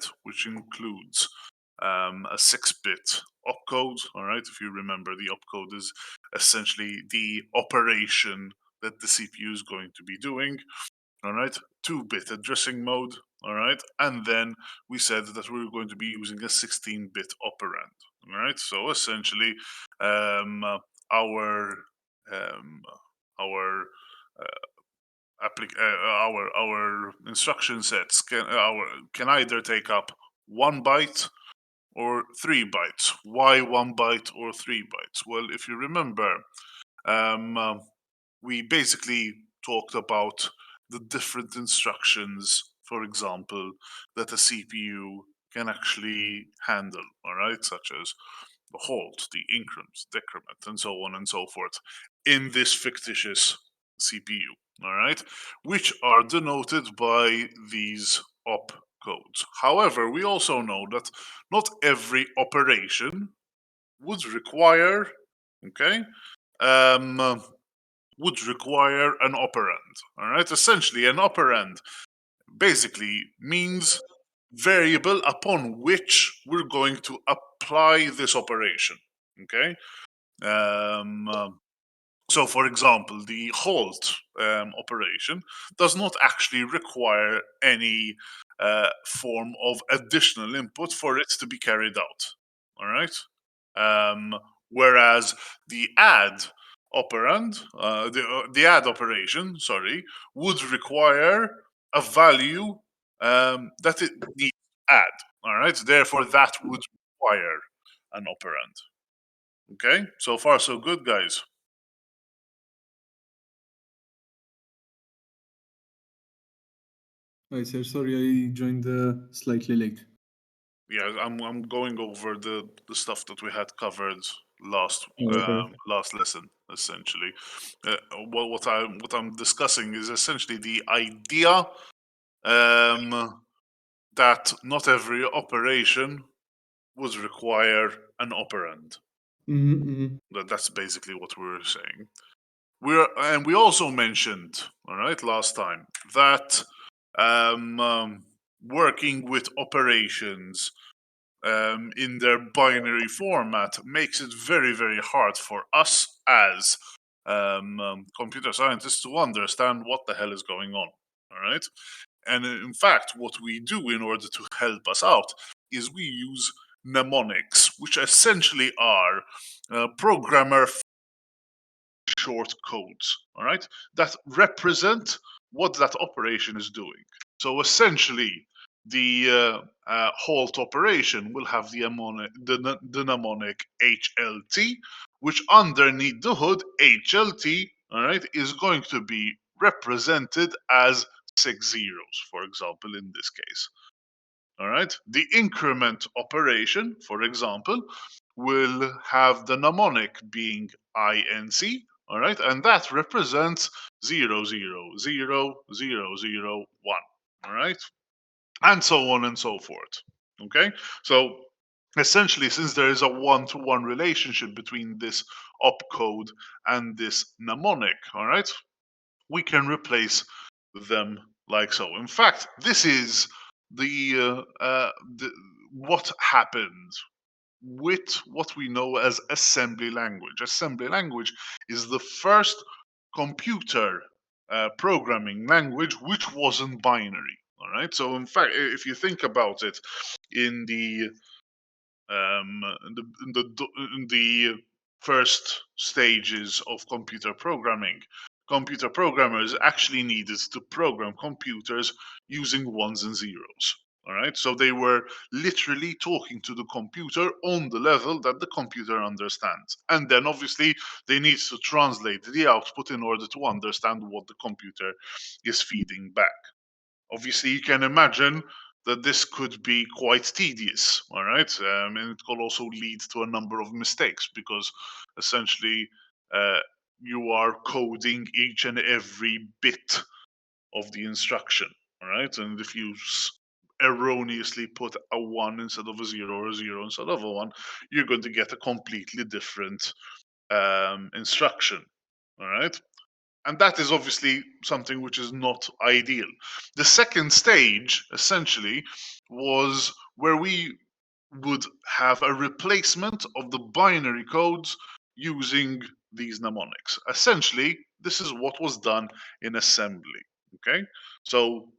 set, which includes a 6-bit opcode. All right, if you remember, the opcode is essentially the operation that the CPU is going to be doing. All right, 2-bit addressing mode. All right, and then we said that we were going to be using a 16-bit operand. All right, so essentially, our um, our our instruction sets can either take up 1 byte or 3 bytes. Why 1 byte or 3 bytes? Well, if you remember, um, uh, we basically talked about the different instructions, for example, that a CPU can actually handle, all right, such as the halt, the increment, decrement, and so on and so forth, in this fictitious CPU, all right, which are denoted by these op codes. However, we also know that not every operation would require, okay, um, would require an operand. All right, essentially, an operand basically means variable upon which we're going to apply this operation. Okay, um, so for example, the halt operation does not actually require any form of additional input for it to be carried out. All right. Whereas the add operand, the add operation, sorry, would require a value that it needs to add. All right. Therefore, that would require an operand. Okay. So far, so good, guys. Hi, sir. Sorry, I joined slightly late. Yeah, I'm going over the stuff that we had covered last Okay. last lesson. Essentially, what I'm discussing is essentially the idea that not every operation would require an operand. Mm-hmm. That's basically what we were saying. We also mentioned, all right, last time that um, um, working with operations in their binary format makes it very, very hard for us as computer scientists to understand what the hell is going on. All right. And in fact, what we do in order to help us out is we use mnemonics, which essentially are programmer short codes, all right, that represent what that operation is doing. So essentially, the halt operation will have the mnemonic HLT, which underneath the hood, HLT, all right, is going to be represented as 6 zeros, for example, in this case. All right. The increment operation, for example, will have the mnemonic being INC. All right. And that represents 0, 0, 0, 0, 0, 1. All right. And so on and so forth. Okay. So essentially, since there is a one-to-one relationship between this opcode and this mnemonic, all right, we can replace them like so. In fact, this is the what happened with what we know as assembly language. Assembly language is the first computer programming language which wasn't binary. All right. So in fact, if you think about it, in the in the first stages of computer programming, computer programmers actually needed to program computers using ones and zeros. All right, so they were literally talking to the computer on the level that the computer understands, and then obviously they need to translate the output in order to understand what the computer is feeding back. Obviously, you can imagine that this could be quite tedious, all right? And it could also lead to a number of mistakes because essentially uh, you are coding each and every bit of the instruction, all right? And if you erroneously put a 1 instead of a 0 or a 0 instead of a 1, you're going to get a completely different instruction, all right? And that is obviously something which is not ideal. The second stage, essentially, was where we would have a replacement of the binary codes using these mnemonics. Essentially, this is what was done in assembly. Okay, so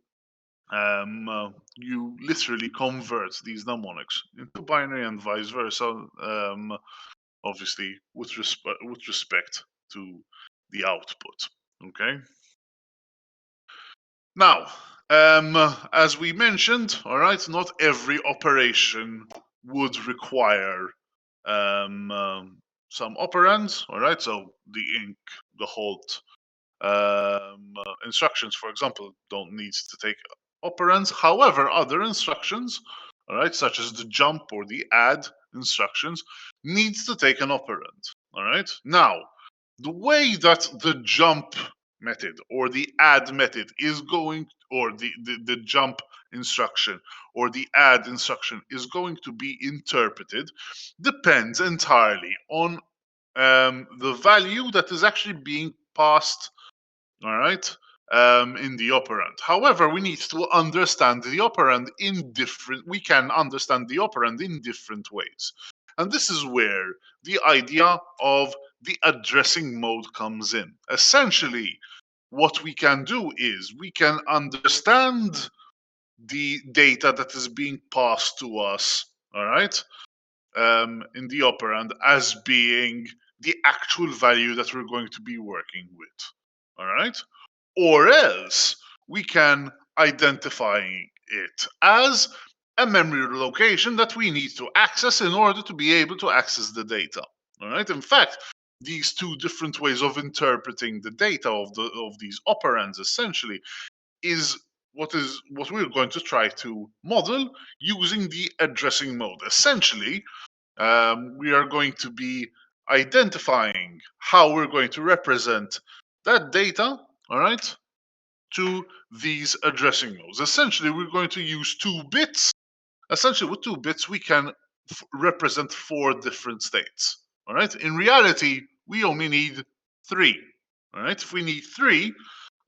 you literally convert these mnemonics into binary and vice versa. Obviously, with respect to the output. Okay. Now, as we mentioned, all right, not every operation would require some operands, all right. So the inc, the halt, instructions, for example, don't need to take operands. However, other instructions, all right, such as the jump or the add instructions, needs to take an operand. All right. Now, the way that the jump method or the add method is going, or the jump instruction or the add instruction is going to be interpreted depends entirely on the value that is actually being passed, all right, in the operand. However, we need to understand the operand in different, we can understand the operand in different ways. And this is where the idea of the addressing mode comes in. Essentially, what we can do is we can understand the data that is being passed to us, all right, in the operand as being the actual value that we're going to be working with, all right? Or else we can identify it as a memory location that we need to access in order to be able to access the data. All right. In fact, these two different ways of interpreting the data of these operands essentially is what we're going to try to model using the addressing mode. Essentially, we are going to be identifying how we're going to represent that data, all right, to these addressing modes. Essentially, we're going to use 2 bits. Essentially, with 2 bits, we can represent 4 different states. All right. In reality, we only need 3. All right. If we need 3,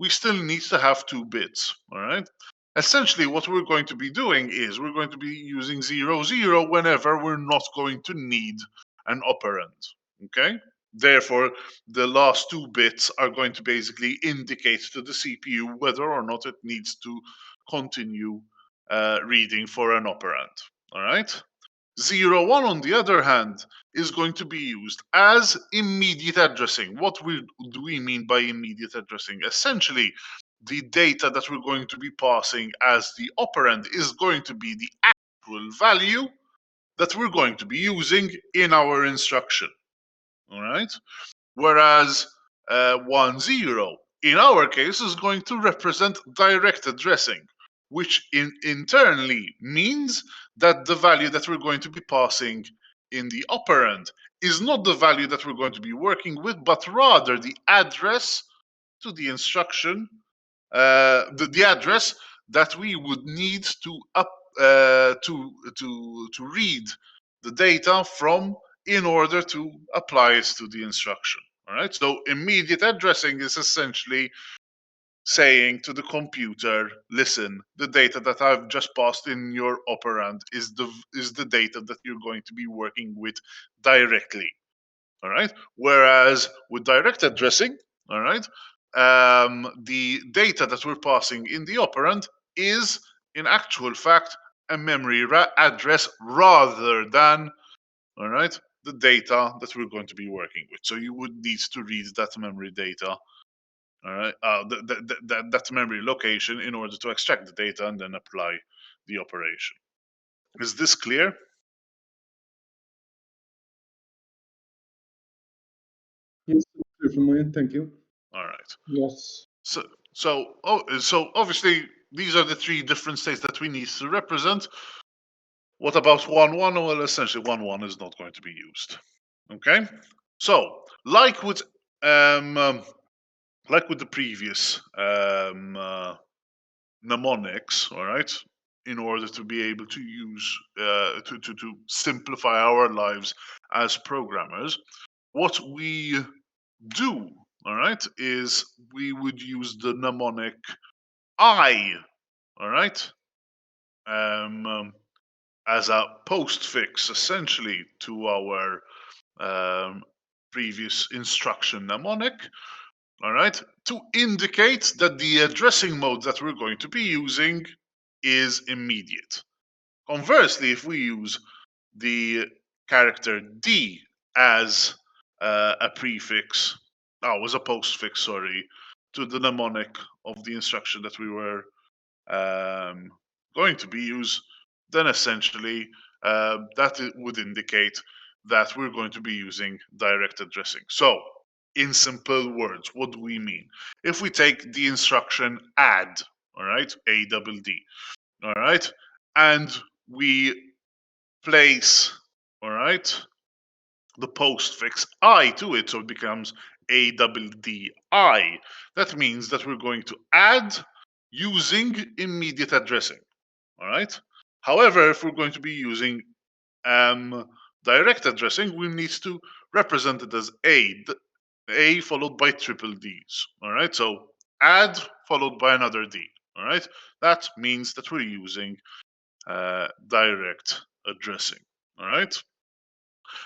we still need to have 2 bits. All right. Essentially, what we're going to be doing is we're going to be using 00 whenever we're not going to need an operand. Okay. Therefore, the last 2 bits are going to basically indicate to the CPU whether or not it needs to continue reading for an operand. All right. 01, on the other hand, is going to be used as immediate addressing. Do we mean by immediate addressing? Essentially, the data that we're going to be passing as the operand is going to be the actual value that we're going to be using in our instruction. All right. Whereas 10 in our case is going to represent direct addressing, which internally means that the value that we're going to be passing in the operand is not the value that we're going to be working with, but rather the address to the instruction, the address that we would need to to read the data from in order to apply it to the instruction. All right. So immediate addressing is essentially saying to the computer, listen, the data that I've just passed in your operand is the data that you're going to be working with directly. All right. Whereas with direct addressing, all right, the data that we're passing in the operand is in actual fact a memory address rather than, all right, the data that we're going to be working with. So you would need to read that memory data, all right, that memory location in order to extract the data and then apply the operation. Is this clear? Yes, clear from my end. Thank you. All right. Yes. So obviously these are the 3 different states that we need to represent. What about 1 1? Well, essentially 1 1 is not going to be used. Okay. So um, um, like with the previous mnemonics, all right, in order to be able to use to simplify our lives as programmers, what we do, all right, is we would use the mnemonic I, all right, as a postfix essentially to our previous instruction mnemonic, all right, to indicate that the addressing mode that we're going to be using is immediate. Conversely, if we use the character D as a prefix, as a postfix, sorry, to the mnemonic of the instruction that we were um, going to be used, then essentially would indicate that we're going to be using direct addressing. So, in simple words, what do we mean? If we take the instruction add, all right, ADD, all right, and we place, all right, the postfix I to it, so it becomes ADDI. That means that we're going to add using immediate addressing. All right. However, if we're going to be using direct addressing, we need to represent it as A followed by triple D's. All right. So add followed by another D. All right. That means that we're using direct addressing. All right.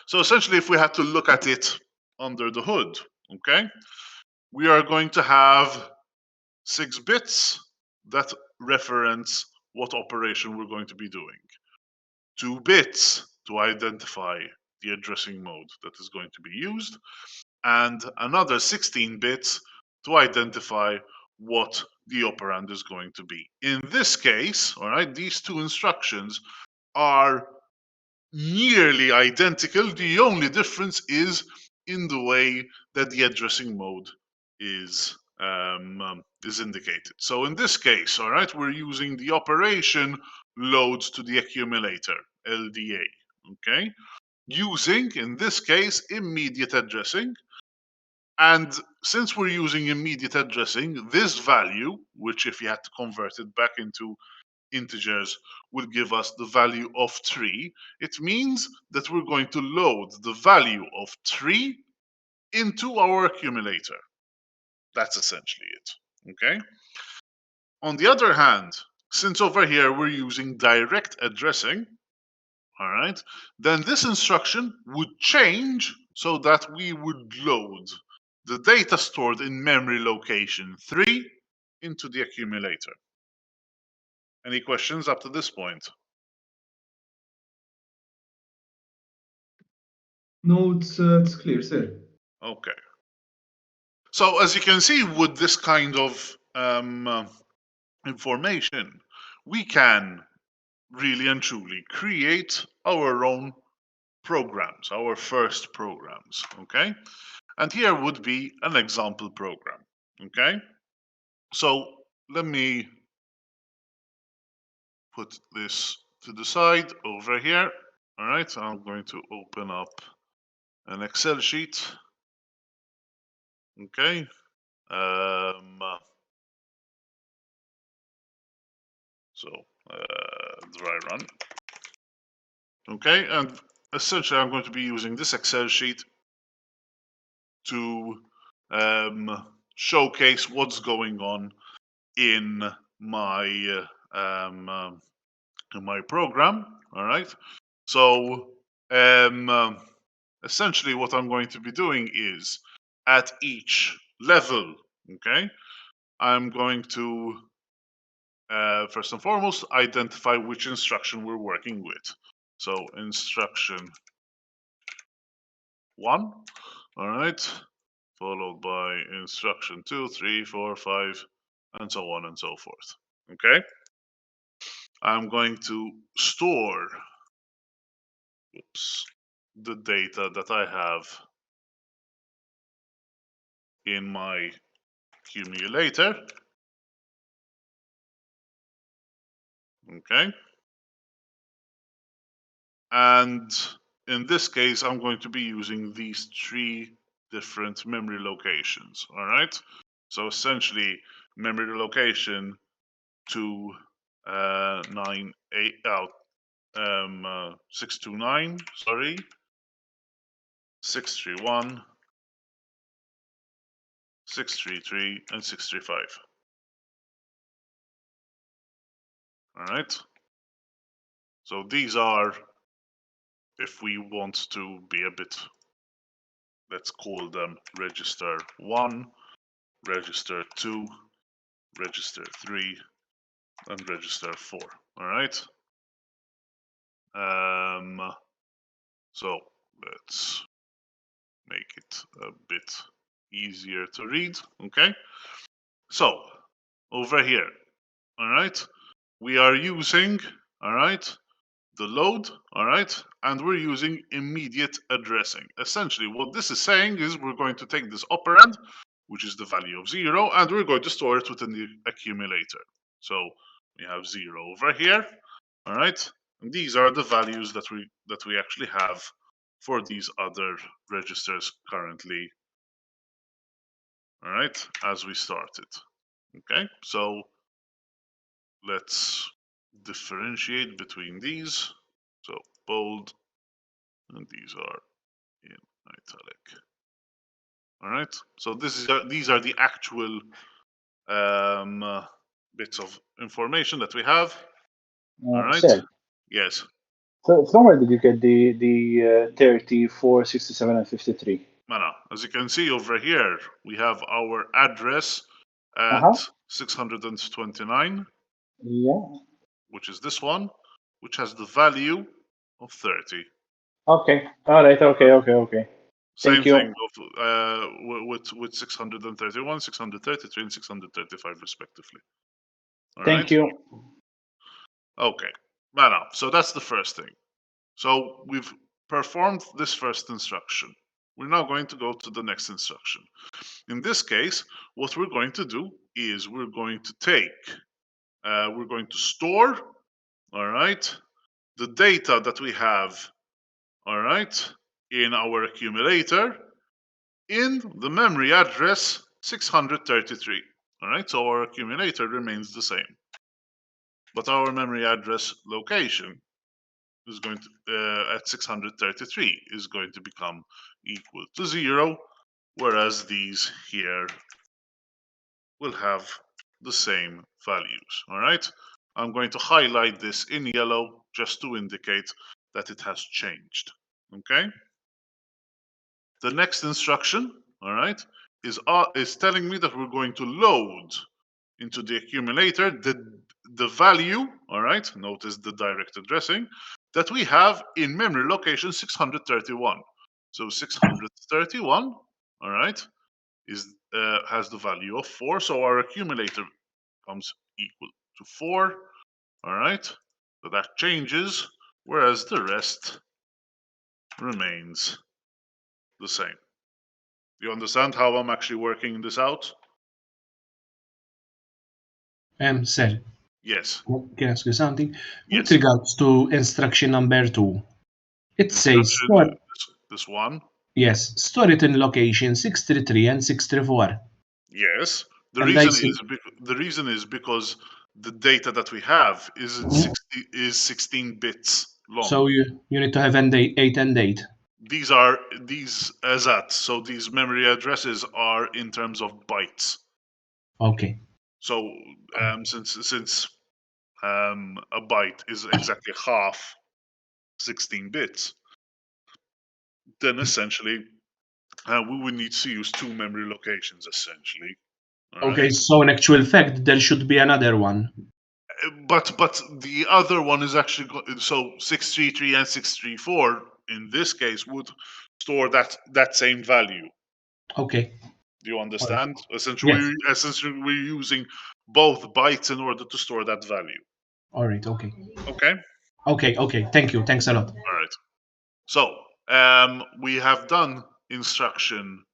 So essentially, if we had to look at it under the hood, okay, we are going to have 6 bits that reference what operation we're going to be doing, 2 bits to identify the addressing mode that is going to be used, and another 16 bits to identify what the operand is going to be. In this case, all right, these two instructions are nearly identical. The only difference is in the way that the addressing mode is indicated. So in this case, all right, we're using the operation load to the accumulator, LDA, okay, using in this case immediate addressing. And since we're using immediate addressing, this value, which if you had to convert it back into integers, will give us the value of 3. It means that we're going to load the value of 3 into our accumulator. That's essentially it. Okay? On the other hand, since over here we're using direct addressing, all right, then this instruction would change so that we would load the data stored in memory location 3 into the accumulator. Any questions up to this point? No, it's clear, sir. Okay. So as you can see, with this kind of information, we can really and truly create our own programs, our first programs, okay? And here would be an example program, okay? So let me put this to the side over here. All right, I'm going to open up an Excel sheet, okay? Um, so dry run. Okay, and essentially I'm going to be using this Excel sheet to showcase what's going on in my in my program. All right, so essentially what I'm going to be doing is at each level, okay, I'm going to first and foremost identify which instruction we're working with. So instruction 1, all right, followed by instruction 2, 3, 4, 5, and so on and so forth. Okay, I'm going to store the data that I have in my accumulator. Okay, and in this case, I'm going to be using these 3 different memory locations. All right, so essentially, memory location 2, 9, 8, 629, sorry, 631, 633, and 635. All right. So these are, if we want to be a bit, let's call them register 1, register 2, register 3, and register 4. All right. So let's make it a bit easier to read. Okay. So over here, all right, we are using, all right, the load, all right, and we're using immediate addressing. Essentially, what this is saying is we're going to take this operand, which is the value of 0, and we're going to store it within the accumulator. So we have 0 over here, all right, and these are the values that we actually have for these other registers currently, all right, as we started. Okay, so let's differentiate between these. So bold, and these are in italic. All right. So these are the actual bits of information that we have. All right. Sir, Yes. so from where did you get the 34, 67, and 53? Mana. As you can see over here, we have our address at Uh-huh. 629, Yeah. which is this one, which has the value of 30. Okay. All right. Okay. Okay. Okay. Same Thank thing you. with 631, 633, and 635 respectively. All Thank right. you. Okay. Mana. So that's the first thing. So we've performed this first instruction. We're now going to go to the next instruction. In this case, what we're going to do is we're going to store, all right, the data that we have, all right, in our accumulator in the memory address 633. All right, so our accumulator remains the same, but our memory address location is going to at 633 is going to become equal to 0, whereas these here will have the same values. All right, I'm going to highlight this in yellow just to indicate that it has changed. Okay, the next instruction, all right, is telling me that we're going to load into the accumulator the value, all right, notice the direct addressing, that we have in memory location 631. So 631, all right, is has the value of 4, so our accumulator comes equal to 4, all right, so that changes, whereas the rest remains the same. You understand how I'm actually working this out? Sir, Yes. can I ask you something? With Yes. regards to instruction number 2, it says Instruction, store, this one. yes, store it in location 633 and 634. Yes. The And I reason see, is because the data that we have is Mhm. 16 bits long. So you need to have end date, 8 and 8. These are these as at, so these memory addresses are in terms of bytes. Okay. So since a byte is exactly half 16 bits, then essentially we would need to use two memory locations essentially. All Okay, right. so in actual fact, there should be another one. But the other one is actually so 633 and 634 in this case would store that same value. Okay. Do you All right. understand? Yes. Essentially we're using both bytes in order to store that value. All right. Okay. Okay. Okay. Okay. Thank you. Thanks a lot. All right. So we have done instruction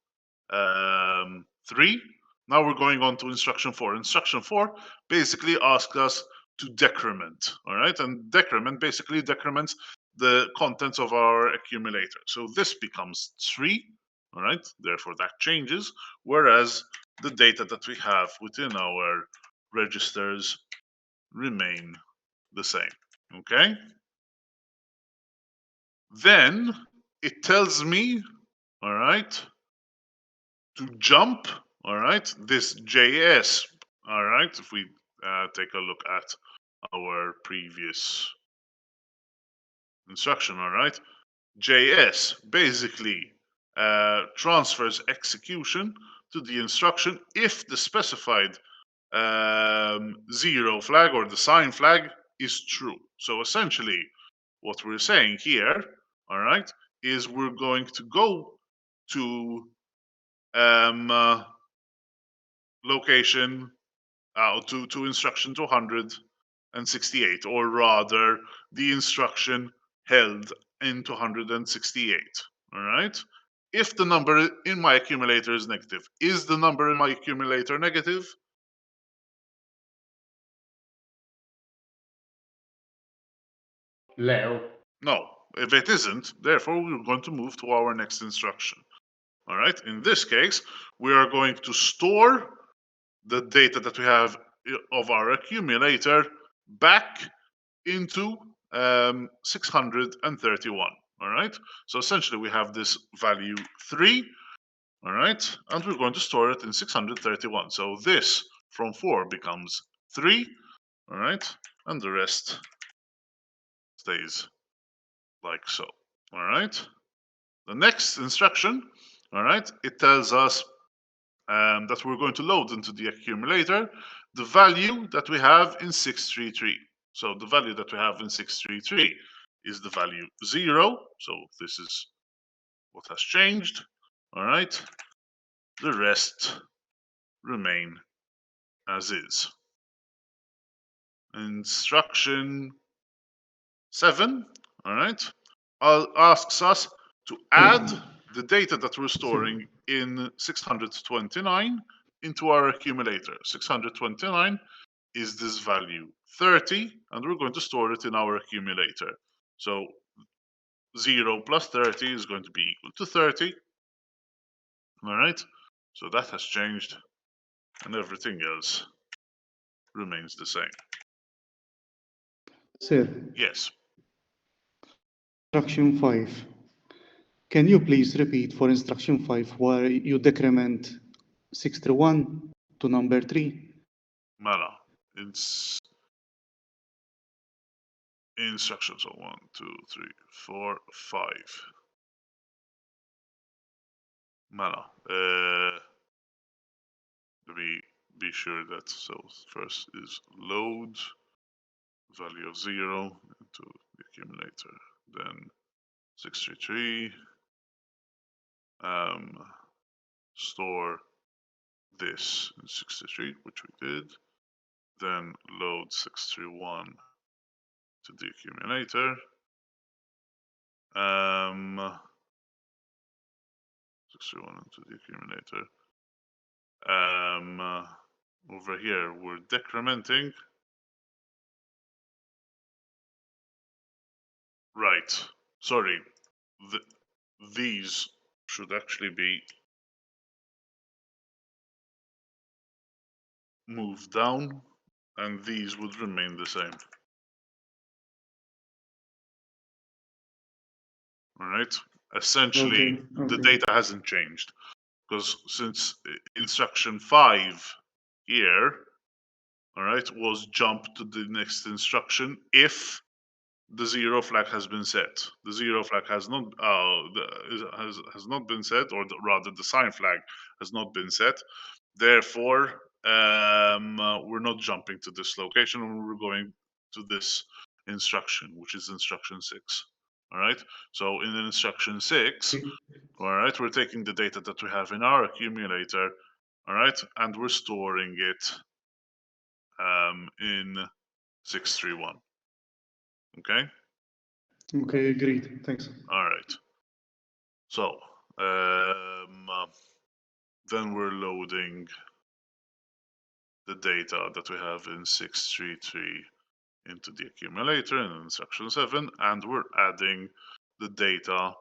3. Now we're going on to instruction 4. Instruction 4 basically asks us to decrement, all right? And decrement basically decrements the contents of our accumulator. So this becomes 3, all right? Therefore that changes, whereas the data that we have within our registers remain the same, okay? Then it tells me, all right, to jump, all right, this JS, all right, if we take a look at our previous instruction, all right, JS basically transfers execution to the instruction if the specified zero flag or the sign flag is true. So essentially, what we're saying here, all right, is we're going to go to location to instruction 268, or rather, the instruction held in 268. All right. If the number in my accumulator is negative, is the number in my accumulator negative? Leo. No. If it isn't, therefore we're going to move to our next instruction. All right. In this case, we are going to store the data that we have of our accumulator back into 631. All right. So essentially, we have this value 3. All right. And we're going to store it in 631. So this from 4 becomes 3. All right. And the rest stays like so. All right. The next instruction, all right, it tells us that we're going to load into the accumulator the value that we have in 633. So the value that we have in 633 is the value 0. So this is what has changed. All right. The rest remain as is. Instruction 7, all right, asks us to add the data that we're storing in 629 into our accumulator. 629 is this value 30, and we're going to store it in our accumulator. So 0 plus 30 is going to be equal to 30. All right, so that has changed, and everything else remains the same. Sir, Yes. instruction 5. Can you please repeat for instruction 5 where you decrement 61 to number 3? Mala. It's instructions. So 1, 2, 3, 4, 5. Mala. Let me be sure that so first is load value of 0 into the accumulator, then 633, store this in 63, which we did, then load 631 to the accumulator, 631 into the accumulator. Over here we're decrementing. Right. Sorry. These should actually be moved down, and these would remain the same. All right. Essentially, the data hasn't changed because since instruction 5 here, all right, was jump to the next instruction if the 0 flag has been set. The 0 flag has not has not been set, or rather, the sign flag has not been set. Therefore, we're not jumping to this location. We're going to this instruction, which is instruction 6. All right. So in instruction 6, all right, we're taking the data that we have in our accumulator, all right, and we're storing it in 631. Okay. Okay, great. Thanks. All right. So then we're loading the data that we have in 633 into the accumulator in instruction 7, and we're adding the data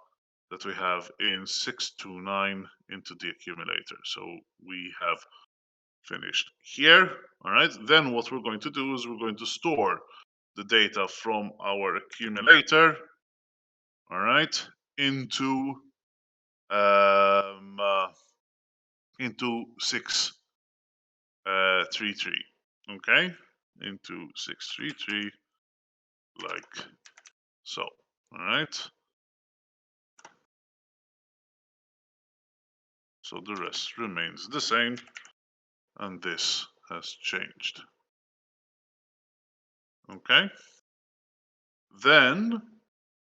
that we have in 629 into the accumulator. So we have finished here. All right. Then what we're going to do is we're going to store the data from our accumulator, all right, into into 633. Okay, into 633 like so. All right. So the rest remains the same, and this has changed. Okay. Then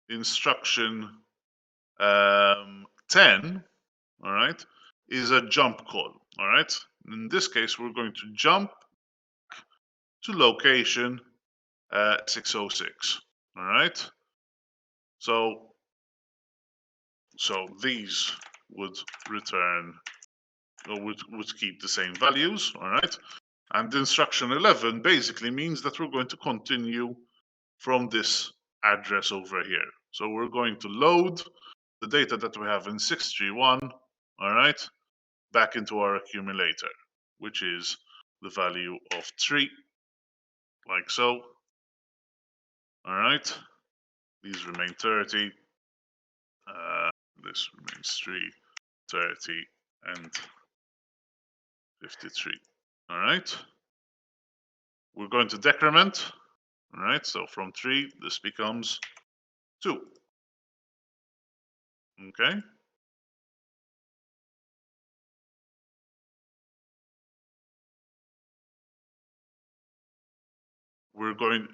instruction 10, all right, is a jump call. All right. In this case, we're going to jump to location 606. All right. So these would return, or would keep the same values. All right. And instruction 11 basically means that we're going to continue from this address over here. So we're going to load the data that we have in 631, all right, back into our accumulator, which is the value of 3, like so. All right, these remain 30. This remains 3, 30, and 53. All right. We're going to decrement. All right. So from 3, this becomes 2. Okay.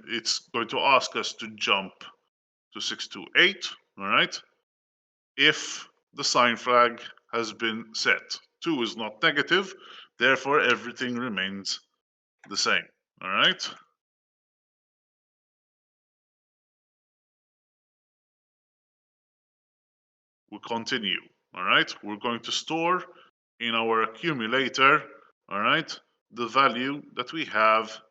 It's going to ask us to jump to 628. All right. If the sign flag has been set. 2 is not negative, therefore everything remains the same. All right. We continue. All right. We're going to store in our accumulator, all right, the value that we have,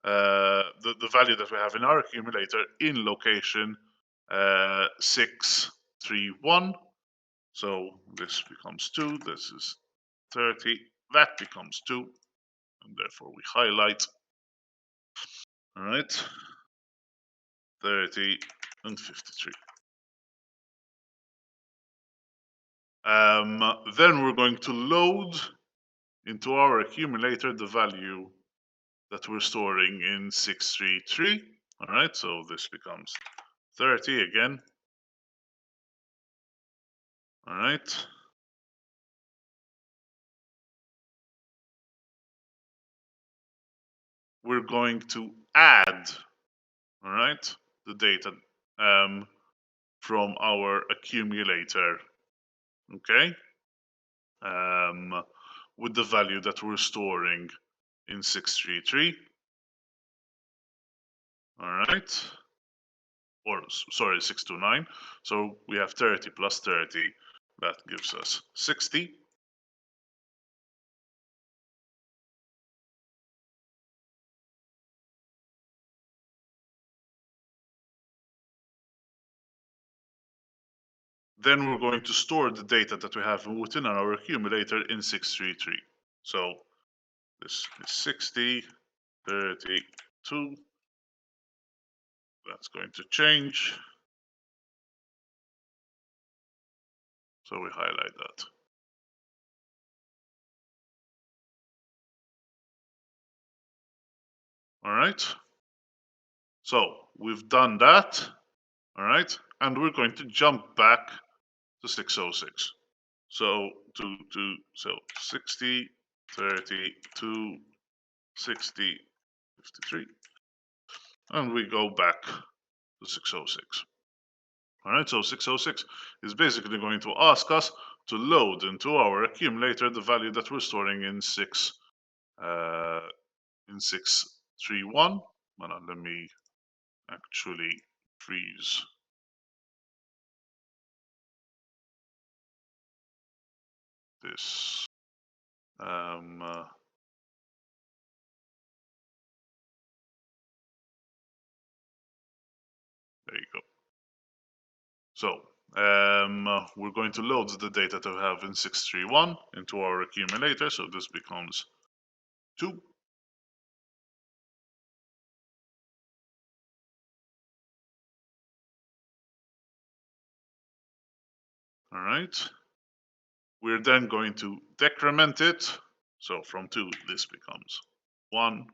the value that we have in our accumulator in location 631. So this becomes 2. This is 30. That becomes 2. And therefore we highlight. All right. 30 and 53. Then we're going to load into our accumulator the value that we're storing in 633. All right, so this becomes 30 again. All right. We're going to add, all right, the data from our accumulator, okay, with the value that we're storing in 633. All right. Or sorry, 629. So we have 30 plus 30. That gives us 60. Then we're going to store the data that we have within our accumulator in 633. So this is 60, 32. That's going to change. So we highlight that. All right. So we've done that. All right. And we're going to jump back to 606. So so 60, 32, 60, 53. And we go back to 606. All right, so 606 is basically going to ask us to load into our accumulator the value that we're storing in 631. Let me actually freeze this. There you go. So we're going to load the data that we have in 631 into our accumulator. So this becomes 2. All right. We're then going to decrement it. So from 2, this becomes 1.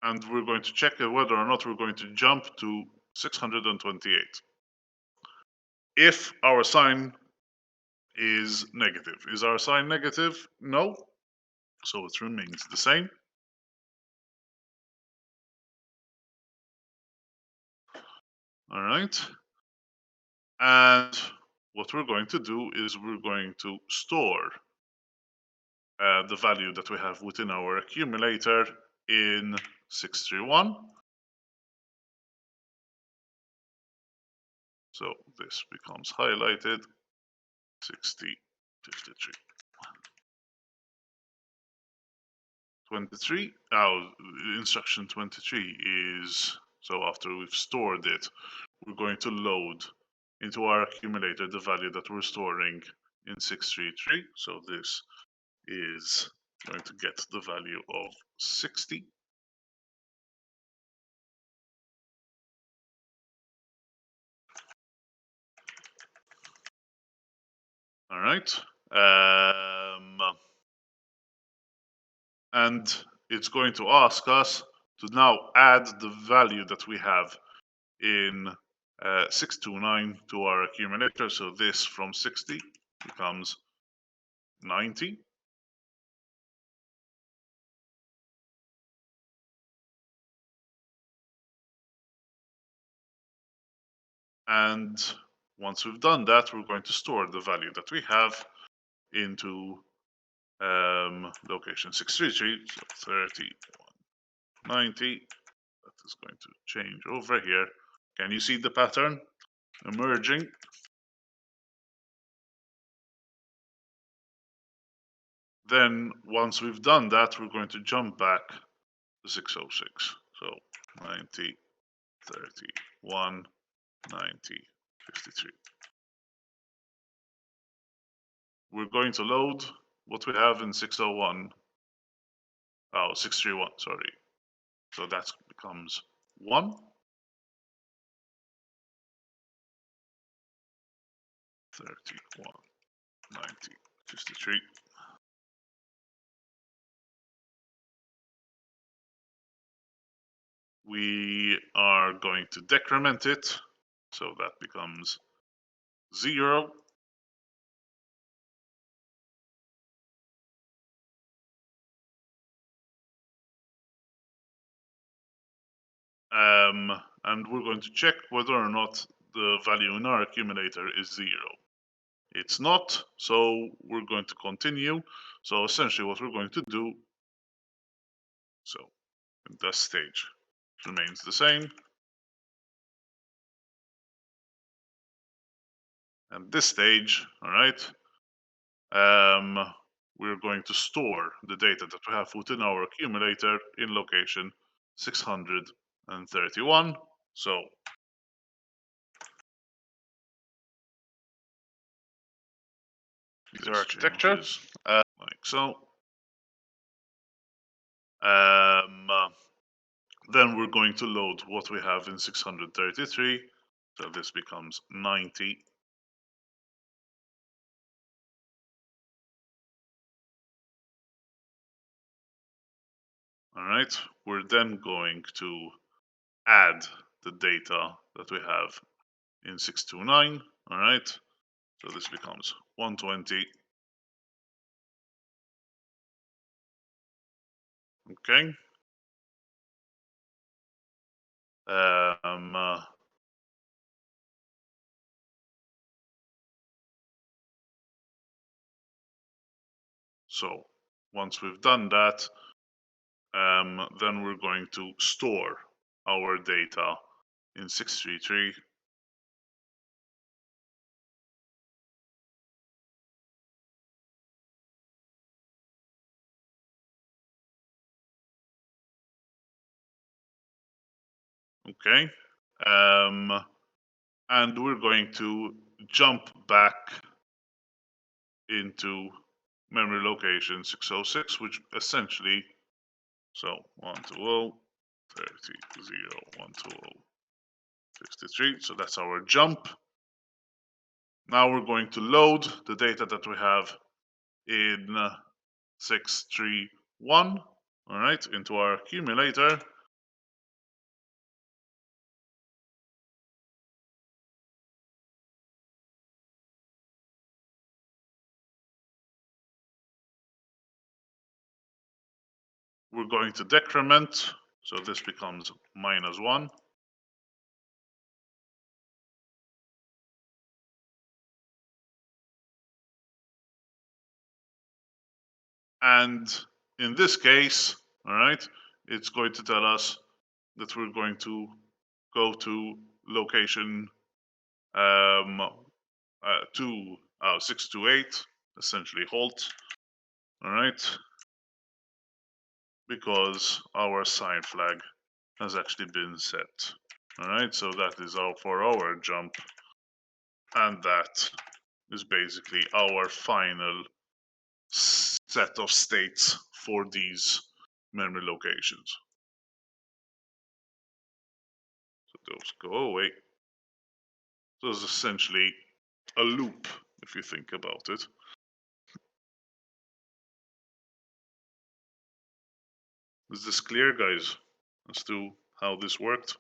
And we're going to check whether or not we're going to jump to 628. If our sign is negative. Is our sign negative? No. So it remains the same. All right. And what we're going to do is we're going to store the value that we have within our accumulator in 631. So this becomes highlighted 60, 53. 23. Now, instruction 23 is, so after we've stored it, we're going to load into our accumulator the value that we're storing in 633. So this is going to get the value of 60. All right. And it's going to ask us to now add the value that we have in 629 to our accumulator. So this from 60 becomes 90. And once we've done that, we're going to store the value that we have into location 633, so 3190. That is going to change over here. Can you see the pattern emerging? Then once we've done that, we're going to jump back to 606. So 90, 31, 90, 53. We're going to load what we have in 601. Oh, 631, sorry. So that becomes 1. 31, 90, 53. We are going to decrement it, so that becomes 0. And we're going to check whether or not the value in our accumulator is 0. It's not, so we're going to continue. So essentially what we're going to do, so in this stage remains the same. And this stage, all right, we're going to store the data that we have within our accumulator in location 631. So these are architecture, like so. Then we're going to load what we have in 633. So this becomes 90. All right, we're then going to add the data that we have in 629. All right, so this becomes 120. Okay. So once we've done that, then we're going to store our data in 633. Okay. And we're going to jump back into memory location 606, which essentially, so 120, 30, 0, 120, 63. So that's our jump. Now we're going to load the data that we have in 631, all right, into our accumulator. We're going to decrement, so this becomes -1. And in this case, all right, it's going to tell us that we're going to go to location 628, essentially halt, all right, because our sign flag has actually been set. All right, so that is for our jump, and that is basically our final set of states for these memory locations. So those go away. So it's essentially a loop, if you think about it. Is this clear, guys, as to how this worked?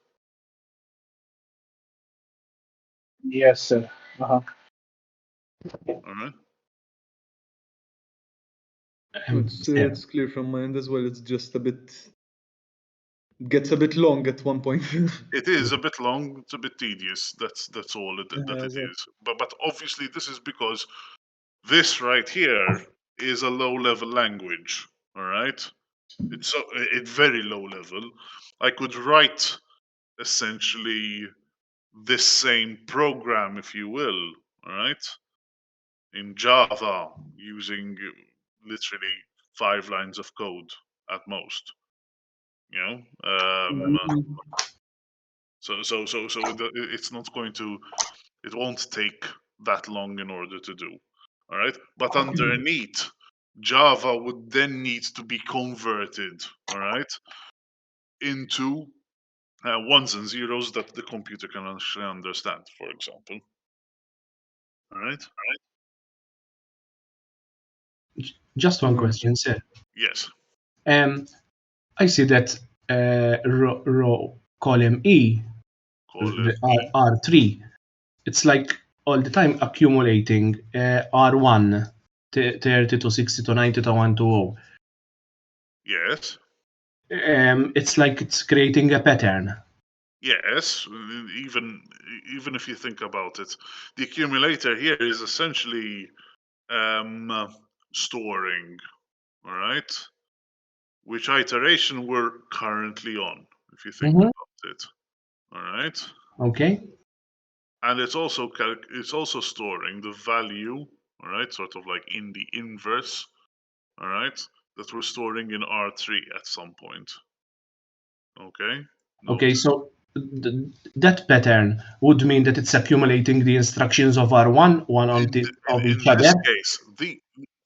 Yes, sir. Uh-huh. All right. It's clear from my end as well. It's just a bit gets a bit long at one point. It is a bit long. It's a bit tedious. That's all that it exactly. is. But obviously this is because this right here is a low-level language. All right. It's very low level. I could write essentially this same program, if you will, all right, in Java using literally 5 lines of code at most. You know, it's not going to, it won't take that long in order to do. All right, but underneath, Java would then need to be converted. All right, into ones and zeros that the computer can actually understand, for example. All right. Just one question, sir. Yes. I see that row column E, Column the E. R3, it's like all the time accumulating R1, 30 to 60 to 90 to 120. Yes. It's like it's creating a pattern. Yes. Even if you think about it, the accumulator here is essentially storing. All right. Which iteration we're currently on, if you think about it. All right. Okay. And it's also storing the value, all right, sort of like in the inverse, all right, that we're storing in R3 at some point. Okay. Okay, Notice. so that pattern would mean that it's accumulating the instructions of R1, one on of In each this other. case,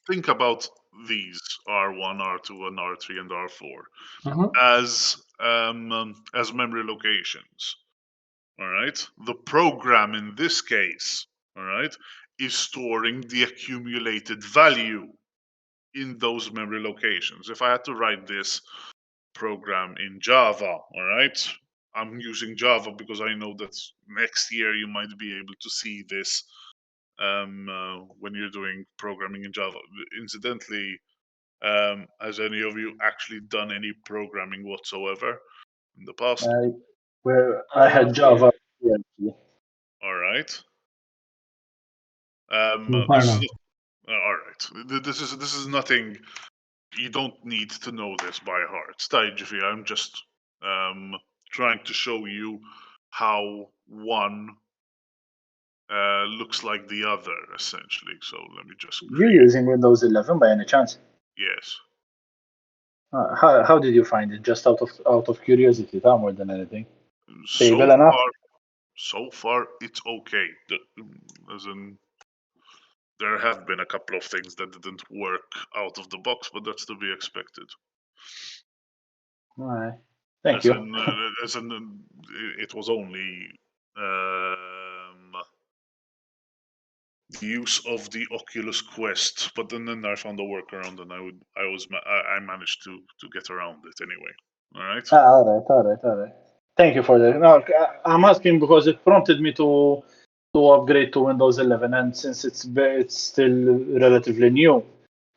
think about these R1, R2, and R3 and R4 as memory locations. All right. The program in this case, all right, is storing the accumulated value in those memory locations. If I had to write this program in Java, all right, I'm using Java because I know that next year you might be able to see this when you're doing programming in Java. Incidentally, has any of you actually done any programming whatsoever in the past? Where I had Java. All right. Fair This is enough. all right. This is nothing. You don't need to know this by heart. Stage, I'm just trying to show you how one looks like the other, essentially. So let me just You're create. using Windows 11 by any chance? Yes. How did you find it? Just out of curiosity, that more than anything. So Stable enough? far, it's okay. As in, there have been a couple of things that didn't work out of the box, but that's to be expected. All right. Thank As you. it was only the use of the Oculus Quest, but then I found a workaround, and I managed to get around it anyway. All right. All right. Thank you for that. No, I'm asking because it prompted me to upgrade to Windows 11, and since it's still relatively new,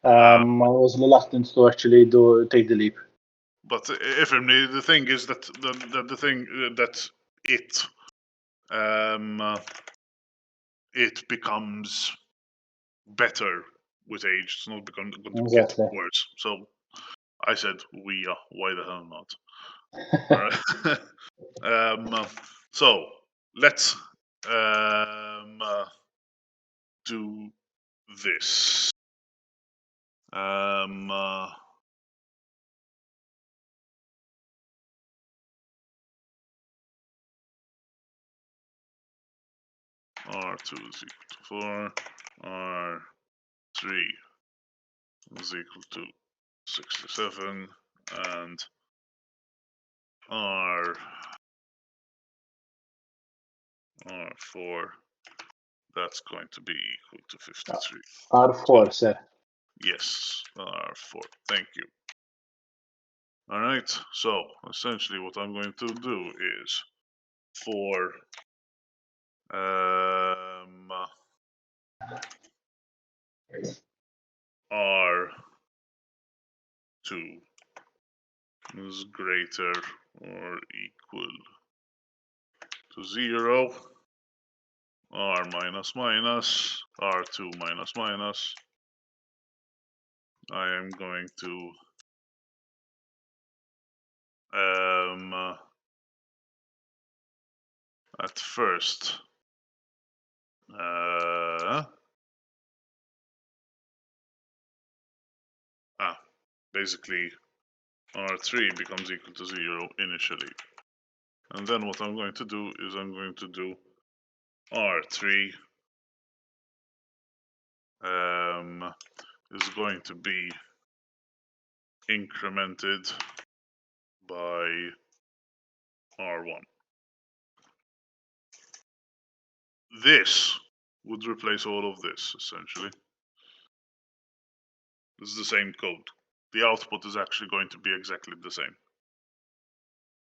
I was reluctant to actually take the leap. But Ephraim, the thing is that the thing that it becomes better with age. It's not going to get Exactly. worse. So I said, why the hell not? All right. So let's do this. R2 is equal to 4. R3 is equal to 67. And R4, that's going to be equal to 53. R4, sir. Yes, R4. Thank you. All right. So essentially, what I'm going to do is for R2 is greater or equal to 0. R minus minus, R2 minus minus. I am going to at first basically R3 becomes equal to 0 initially. And then what I'm going to do is I'm going to do R3 is going to be incremented by R1. This would replace all of this, essentially. This is the same code. The output is actually going to be exactly the same.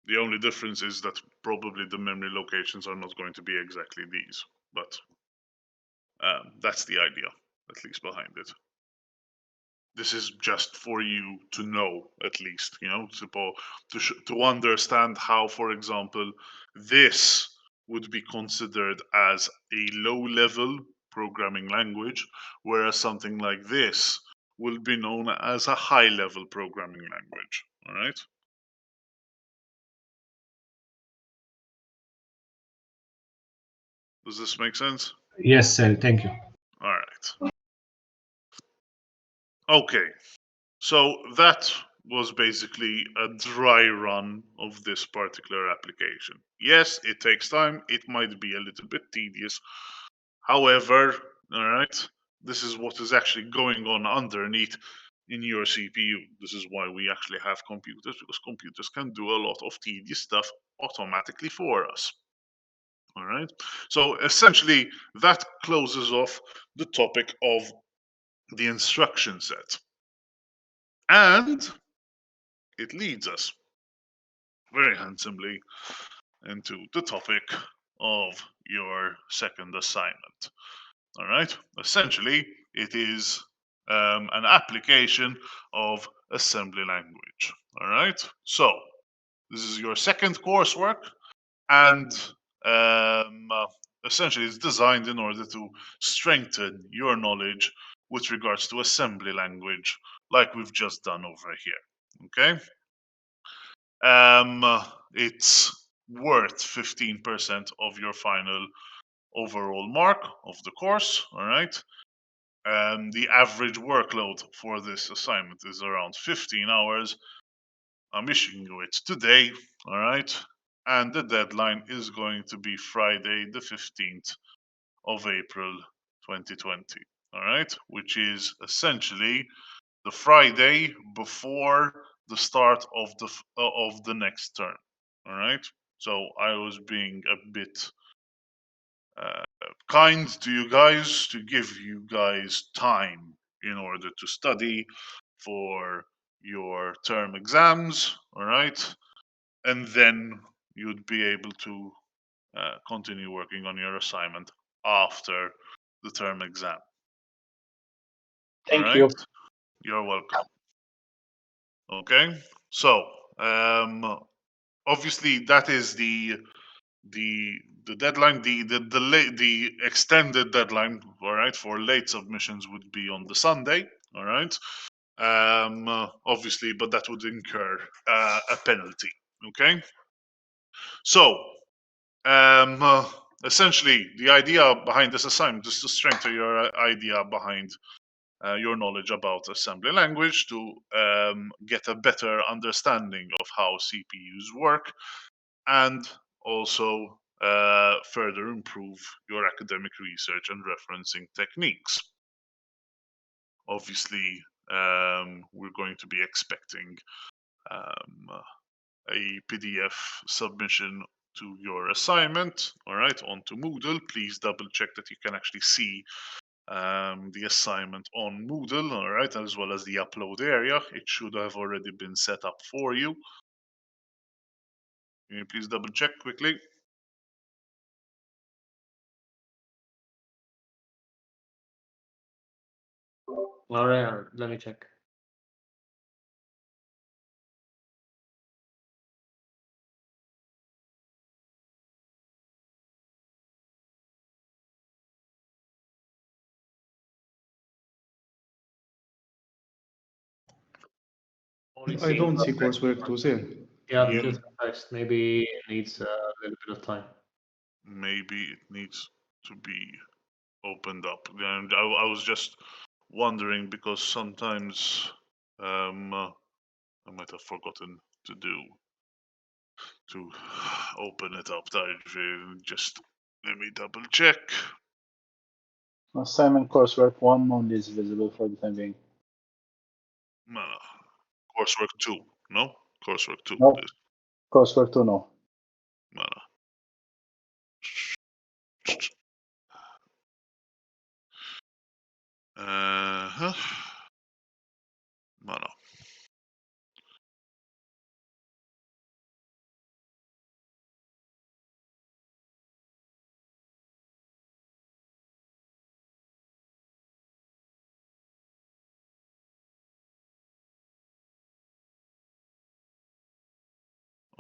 The only difference is that probably the memory locations are not going to be exactly these, but that's the idea, at least behind it. This is just for you to know, at least, to understand how, for example, this would be considered as a low-level programming language, whereas something like this will be known as a high-level programming language. All right. Does this make sense? Yes, sir. Thank you. All right. Okay. So that was basically a dry run of this particular application. Yes, it takes time. It might be a little bit tedious. However, all right, this is what is actually going on underneath in your CPU. This is why we actually have computers, because computers can do a lot of tedious stuff automatically for us. All right. So essentially, that closes off the topic of the instruction set. And it leads us very handsomely into the topic of your second assignment. All right. Essentially, it is an application of assembly language. All right. So this is your second coursework, and essentially, it's designed in order to strengthen your knowledge with regards to assembly language, like we've just done over here. Okay. It's worth 15% of your final overall mark of the course. All right. The average workload for this assignment is around 15 hours. I'm issuing you it today. All right. And the deadline is going to be Friday, the 15th of April, 2020. all right, which is essentially the Friday before the start of the next term. All right. So I was being a bit kind to you guys to give you guys time in order to study for your term exams. All right, and then you'd be able to continue working on your assignment after the term exam. All Thank right. you. You're welcome. Okay. So, obviously, that is the deadline. The extended deadline. All right, for late submissions would be on the Sunday. All right. Obviously, but that would incur a penalty. Okay. So, essentially, the idea behind this assignment is to strengthen your idea behind your knowledge about assembly language to get a better understanding of how CPUs work and also further improve your academic research and referencing techniques. Obviously, we're going to be expecting a PDF submission to your assignment, all right, onto Moodle. Please double check that you can actually see the assignment on Moodle, all right, as well as the upload area. It should have already been set up for you. Can you please double check quickly? All right, let me check. Only I don't see the coursework 2 there. Yeah, Yeah. just text. Maybe it needs a little bit of time. Maybe it needs to be opened up. And I was just wondering because sometimes I might have forgotten to open it up. Just let me double check. Assignment coursework 1 only is visible for the time being. Coursework 2, no? Coursework 2. No. Coursework 2, no. Mana.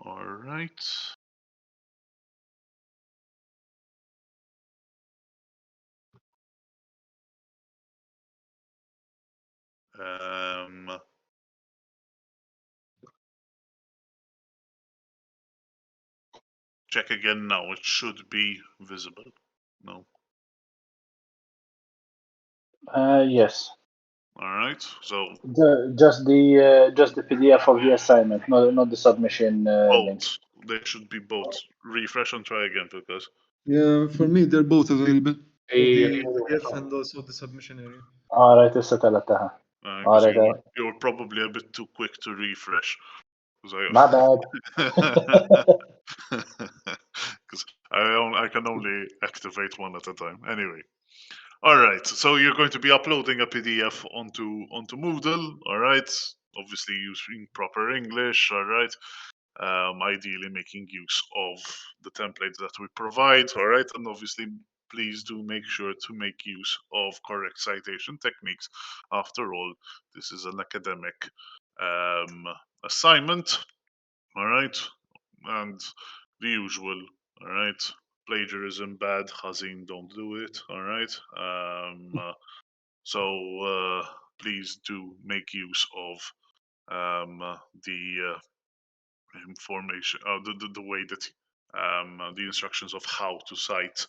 All right. Check again now. It should be visible. No. Yes. All right. So Just the PDF of the assignment, not the submission links. both. They should be both. Refresh and try again, because Yeah, for me they're both available. Hey, The PDF and also the submission area. All right, issa talataha. All because right. you're probably a bit too quick to refresh. My bad. Because I can only activate one at a time. Anyway. All right. So you're going to be uploading a PDF onto Moodle. All right. Obviously using proper English. All right. Ideally making use of the templates that we provide. All right. And obviously, please do make sure to make use of correct citation techniques. After all, this is an academic assignment. All right. And the usual. All right. Plagiarism bad. Hazin, don't do it. All right. So please do make use of the information, the way that the instructions of how to cite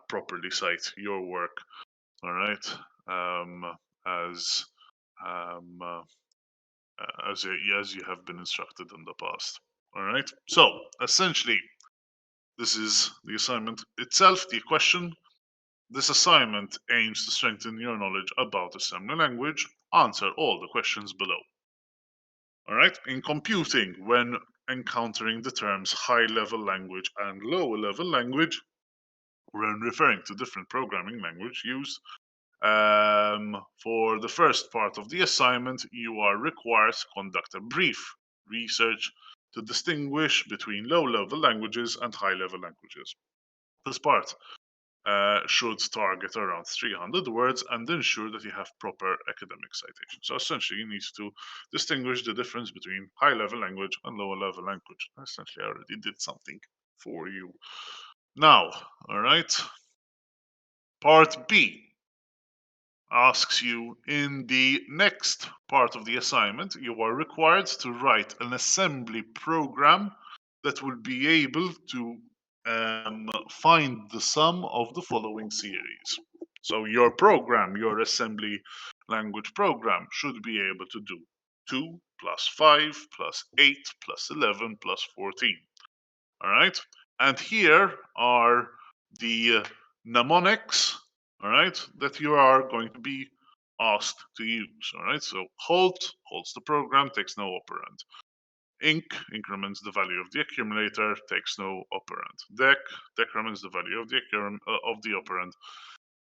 properly cite your work. All right, as um, uh, as you have been instructed in the past. All right. So essentially, this is the assignment itself. The question. This assignment aims to strengthen your knowledge about assembly language. Answer all the questions below. All right. In computing, when encountering the terms high-level language and lower-level language, when referring to different programming language used, for the first part of the assignment, you are required to conduct a brief research to distinguish between low-level languages and high-level languages. This part should target around 300 words and ensure that you have proper academic citation. So essentially, you need to distinguish the difference between high-level language and lower-level language. Essentially, I already did something for you. Now, all right, part B asks you in the next part of the assignment, you are required to write an assembly program that will be able to find the sum of the following series. So your program, your assembly language program, should be able to do 2 plus 5 plus 8 plus 11 plus 14. All right? And here are the mnemonics, all right, that you are going to be asked to use. All right, so halt halts the program, takes no operand. Inc increments the value of the accumulator, takes no operand. Dec decrements the value of the operand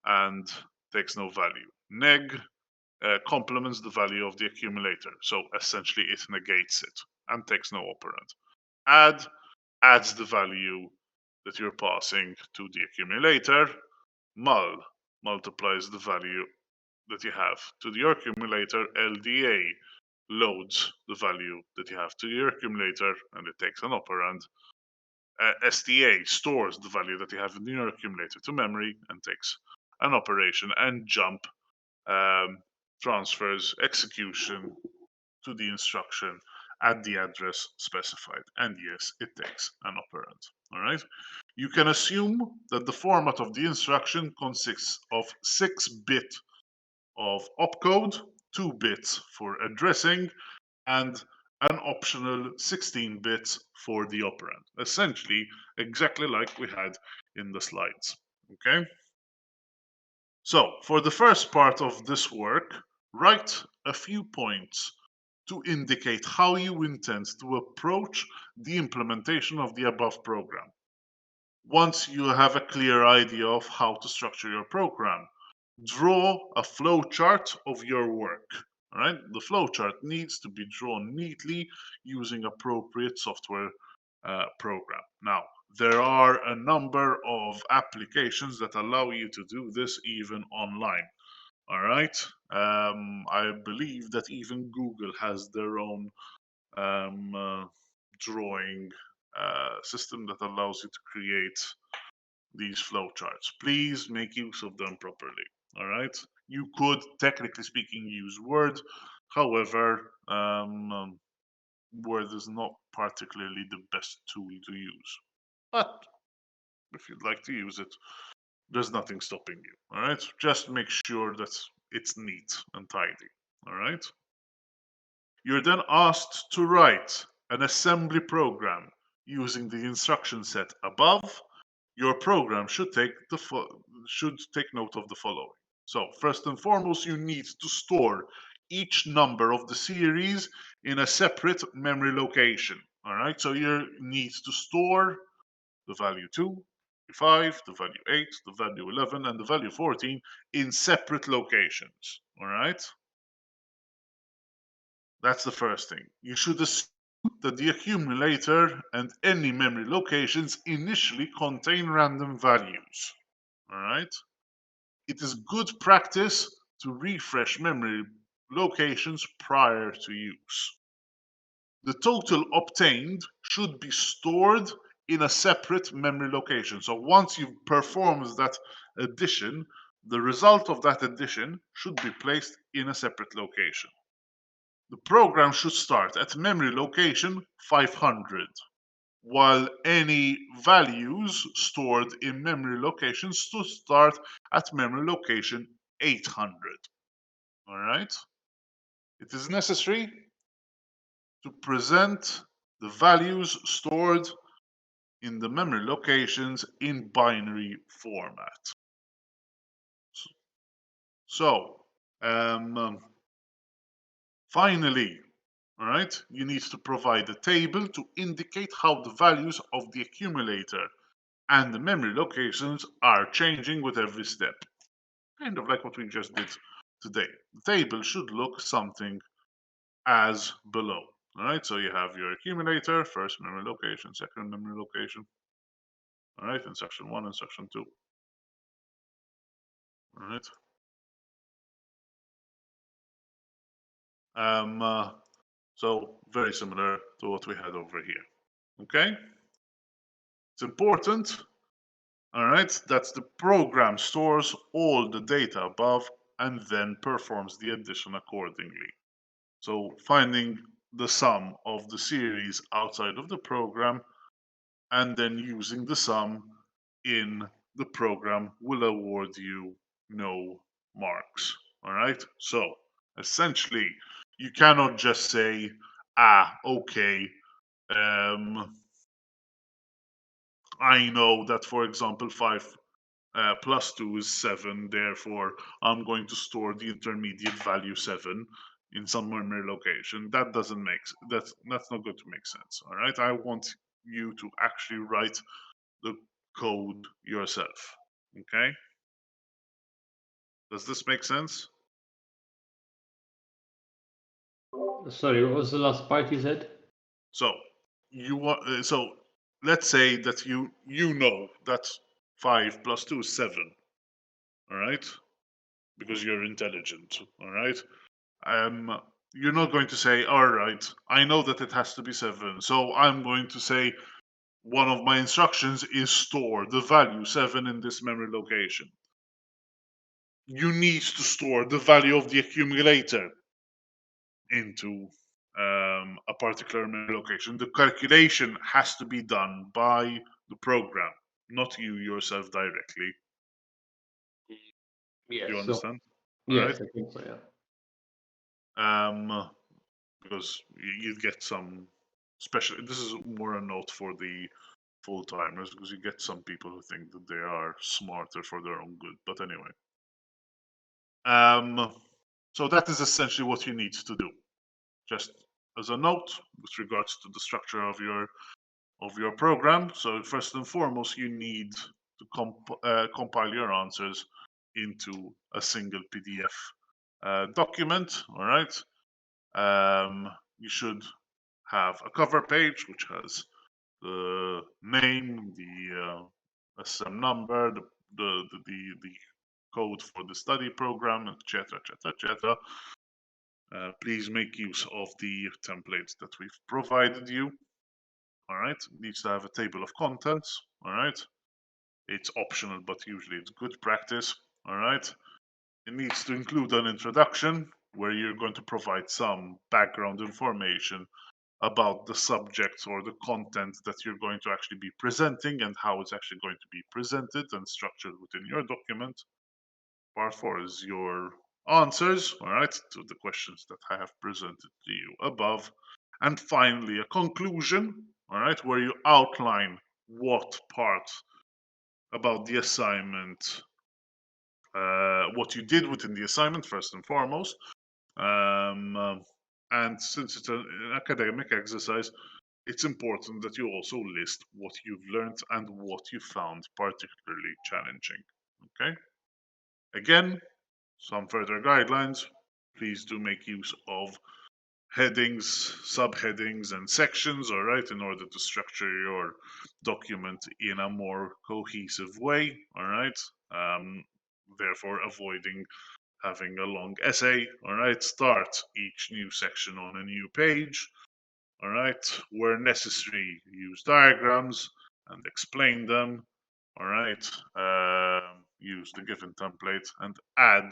and takes no value. Neg complements the value of the accumulator, so essentially it negates it and takes no operand. Add adds the value that you're passing to the accumulator. Mul multiplies the value that you have to your accumulator. LDA loads the value that you have to your accumulator and it takes an operand. STA stores the value that you have in your accumulator to memory and takes an operation. And jump transfers execution to the instruction at the address specified. And yes, it takes an operand. All right. You can assume that the format of the instruction consists of 6 bits of opcode, 2 bits for addressing, and an optional 16 bits for the operand. Essentially, exactly like we had in the slides. Okay. So for the first part of this work, write a few points to indicate how you intend to approach the implementation of the above program. Once you have a clear idea of how to structure your program, draw a flowchart of your work. All right? The flowchart needs to be drawn neatly using appropriate software program. Now, there are a number of applications that allow you to do this even online. All right. I believe that even Google has their own drawing system that allows you to create these flowcharts. Please make use of them properly. All right. You could, technically speaking, use Word. However, Word is not particularly the best tool to use. But if you'd like to use it, there's nothing stopping you. All right. Just make sure that it's neat and tidy. All right. You're then asked to write an assembly program using the instruction set above. Your program should take note of the following. So first and foremost, you need to store each number of the series in a separate memory location. All right. So you need to store the value 2, the 5, the value 8, the value 11, and the value 14 in separate locations. All right. That's the first thing. You should assume that the accumulator and any memory locations initially contain random values. All right. It is good practice to refresh memory locations prior to use. The total obtained should be stored in a separate memory location. So once you've performed that addition, the result of that addition should be placed in a separate location. The program should start at memory location 500, while any values stored in memory locations should start at memory location 800. All right? It is necessary to present the values stored in the memory locations in binary format. So, finally, all right, you need to provide a table to indicate how the values of the accumulator and the memory locations are changing with every step. Kind of like what we just did today. The table should look something as below. All right, so you have your accumulator, first memory location, second memory location. All right, instruction 1, instruction 2. All right. So very similar to what we had over here. Okay. It's important, all right, that the program stores all the data above and then performs the addition accordingly. So finding the sum of the series outside of the program and then using the sum in the program will award you no marks. All right. So essentially, you cannot just say, okay, I know that, for example, 5 plus 2 is 7, therefore I'm going to store the intermediate value 7 in some memory location. That doesn't make that's not going to make sense. All right, I want you to actually write the code yourself. Okay, does this make sense? Sorry, what was the last part you said? So you want so let's say that you know that 5 plus 2 is 7. All right, because you're intelligent. All right. You're not going to say, all right, I know that it has to be 7, so I'm going to say one of my instructions is store the value 7 in this memory location. You need to store the value of the accumulator into a particular memory location. The calculation has to be done by the program, not you yourself directly. Yes. Do you understand? Yes, All right. I think so. Yeah. Because you get some special. This is more a note for the full timers because you get some people who think that they are smarter for their own good. But anyway, so that is essentially what you need to do. Just as a note with regards to the structure of your program. So first and foremost, you need to compile your answers into a single PDF document. All right. You should have a cover page which has the name, the SM number, the code for the study program, etc., etc., etc. Please make use of the templates that we've provided you. All right, it needs to have a table of contents. All right, it's optional, but usually it's good practice. All right, it needs to include an introduction where you're going to provide some background information about the subjects or the content that you're going to actually be presenting and how it's actually going to be presented and structured within your document. Part 4 is your answers, all right, to the questions that I have presented to you above. And finally, a conclusion, all right, where you outline what part about the assignment, what you did within the assignment, first and foremost. And since it's an academic exercise, it's important that you also list what you've learned and what you found particularly challenging. Okay? Again, some further guidelines. Please do make use of headings, subheadings, and sections, all right, in order to structure your document in a more cohesive way, all right? Therefore, avoiding having a long essay, all right? Start each new section on a new page, all right? Where necessary, use diagrams and explain them, all right? Use the given template and add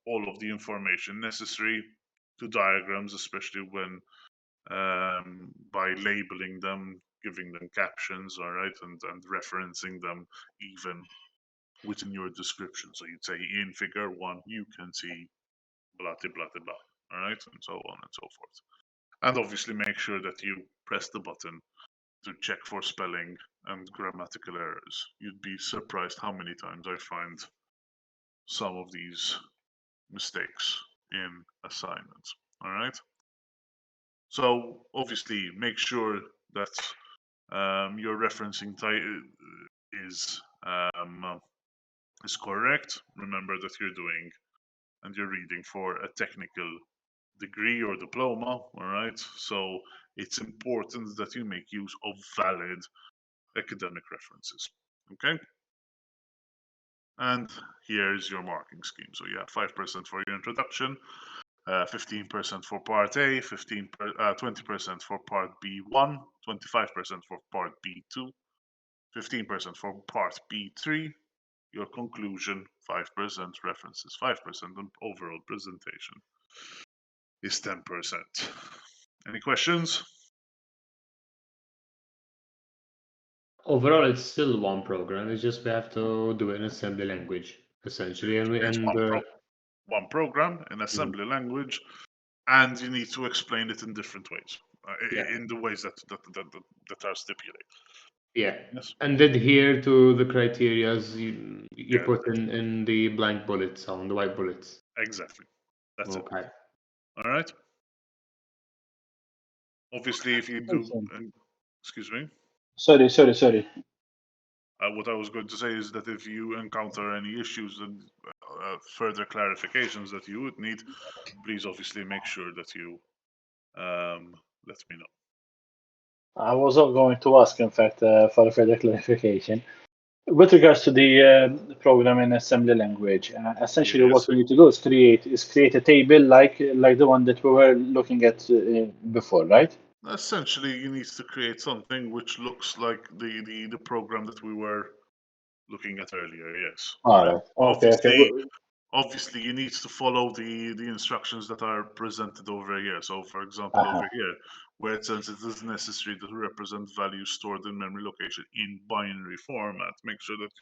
all of the information necessary to diagrams, especially when by labeling them, giving them captions, all right, and referencing them even within your description. So you'd say in figure 1, you can see blah, blah, blah, blah, all right, and so on and so forth. And obviously make sure that you press the button to check for spelling and grammatical errors. You'd be surprised how many times I find some of these mistakes in assignments. All right. So obviously, make sure that your referencing is correct. Remember that you're doing and you're reading for a technical degree or diploma. All right. So it's important that you make use of valid academic references. Okay. And here's your marking scheme. So you have 5% for your introduction, 15% for part A, 20% for part B1, 25% for part B2, 15% for part B3, your conclusion 5%, references 5%, and overall presentation is 10%. Any questions? Overall, it's still one program. It's just we have to do it in assembly language, essentially, It's one program in assembly language, and you need to explain it in different ways, in the ways that are stipulated. Yeah. Yes. And adhere to the criterias you Yeah. put in the blank bullets, on the white bullets. Exactly. That's it. Okay. All right. Obviously, if you do, excuse me. Sorry. What I was going to say is that if you encounter any issues and further clarifications that you would need, please obviously make sure that you let me know. I was going to ask, in fact, for further clarification. With regards to the program in assembly language, essentially Yes. what we need to do is create a table like the one that we were looking at before, right? Essentially, you need to create something which looks like the program that we were looking at earlier. Yes. All right. Okay. Obviously, you need to follow the instructions that are presented over here. So, for example, over here, where it says it is necessary to represent values stored in memory location in binary format, make sure that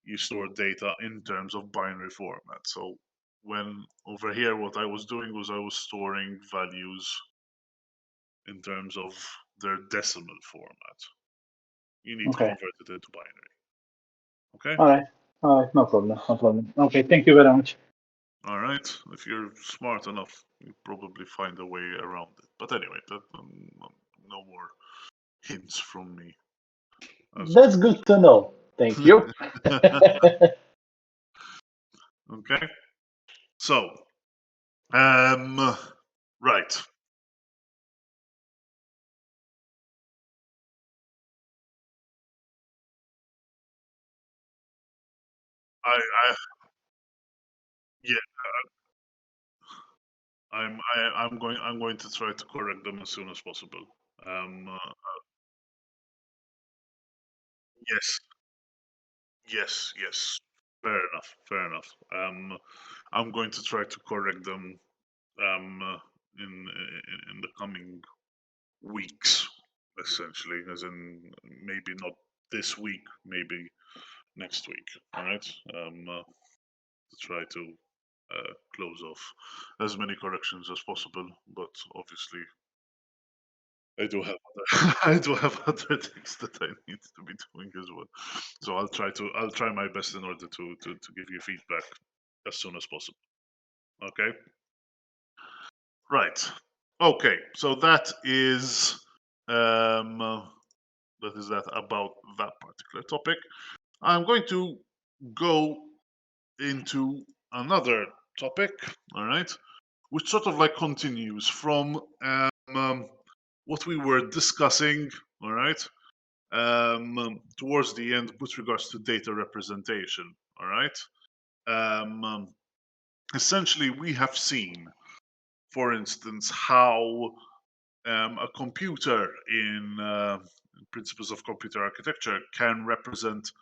you store data in terms of binary format. So, when over here, what I was doing was I was storing values in terms of their decimal format. You need to convert it into binary. Okay? All right. No problem. Okay, thank you very much. All right. If you're smart enough, you probably find a way around it. But anyway, no more hints from me. That's good to know. Thank you. Okay. So, right. Yeah. I'm going to try to correct them as soon as possible. Yes. Fair enough. I'm going to try to correct them in the coming weeks, essentially, as in maybe not this week, maybe next week. All right. To try to close off as many corrections as possible, but obviously I do have I do have other things that I need to be doing as well. So I'll try my best in order to give you feedback as soon as possible. Okay. Right. Okay. So that is that about that particular topic. I'm going to go into another topic. All right, which sort of like continues from what we were discussing. All right, towards the end with regards to data representation. All right. Essentially, we have seen, for instance, how a computer in principles of computer architecture can represent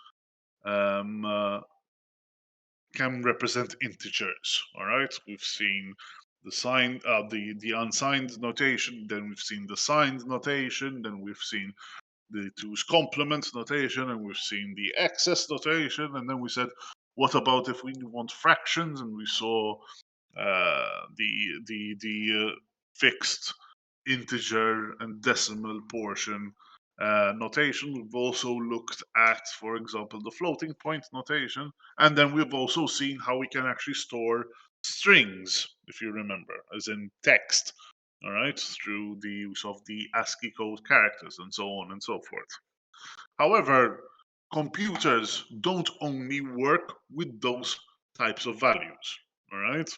integers. All right, we've seen the the unsigned notation, then we've seen the signed notation, then we've seen the two's complement notation, and we've seen the excess notation, and then we said, what about if we want fractions? And we saw the fixed integer and decimal portion notation. We've also looked at, for example, the floating point notation, and then we've also seen how we can actually store strings, if you remember, as in text, all right, through the use of the ASCII code characters and so on and so forth. However, computers don't only work with those types of values, all right?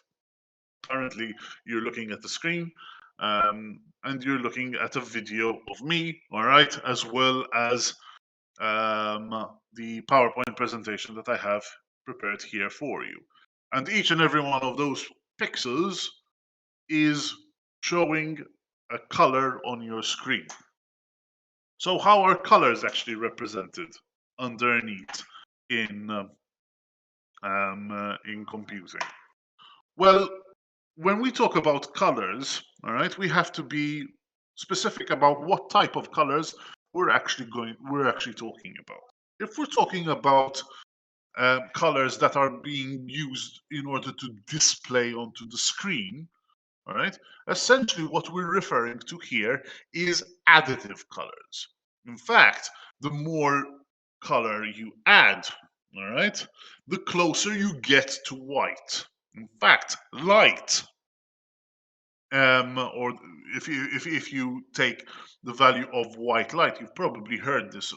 Currently, you're looking at the screen, and you're looking at a video of me, all right, as well as the PowerPoint presentation that I have prepared here for you. And each and every one of those pixels is showing a color on your screen. So how are colors actually represented underneath in computing? Well, when we talk about colors, all right, we have to be specific about what type of colors we're actually talking about. If we're talking about colors that are being used in order to display onto the screen, all right, essentially what we're referring to here is additive colors. In fact, the more color you add, all right, the closer you get to white. In fact, light, or if you take the value of white light, you've probably heard this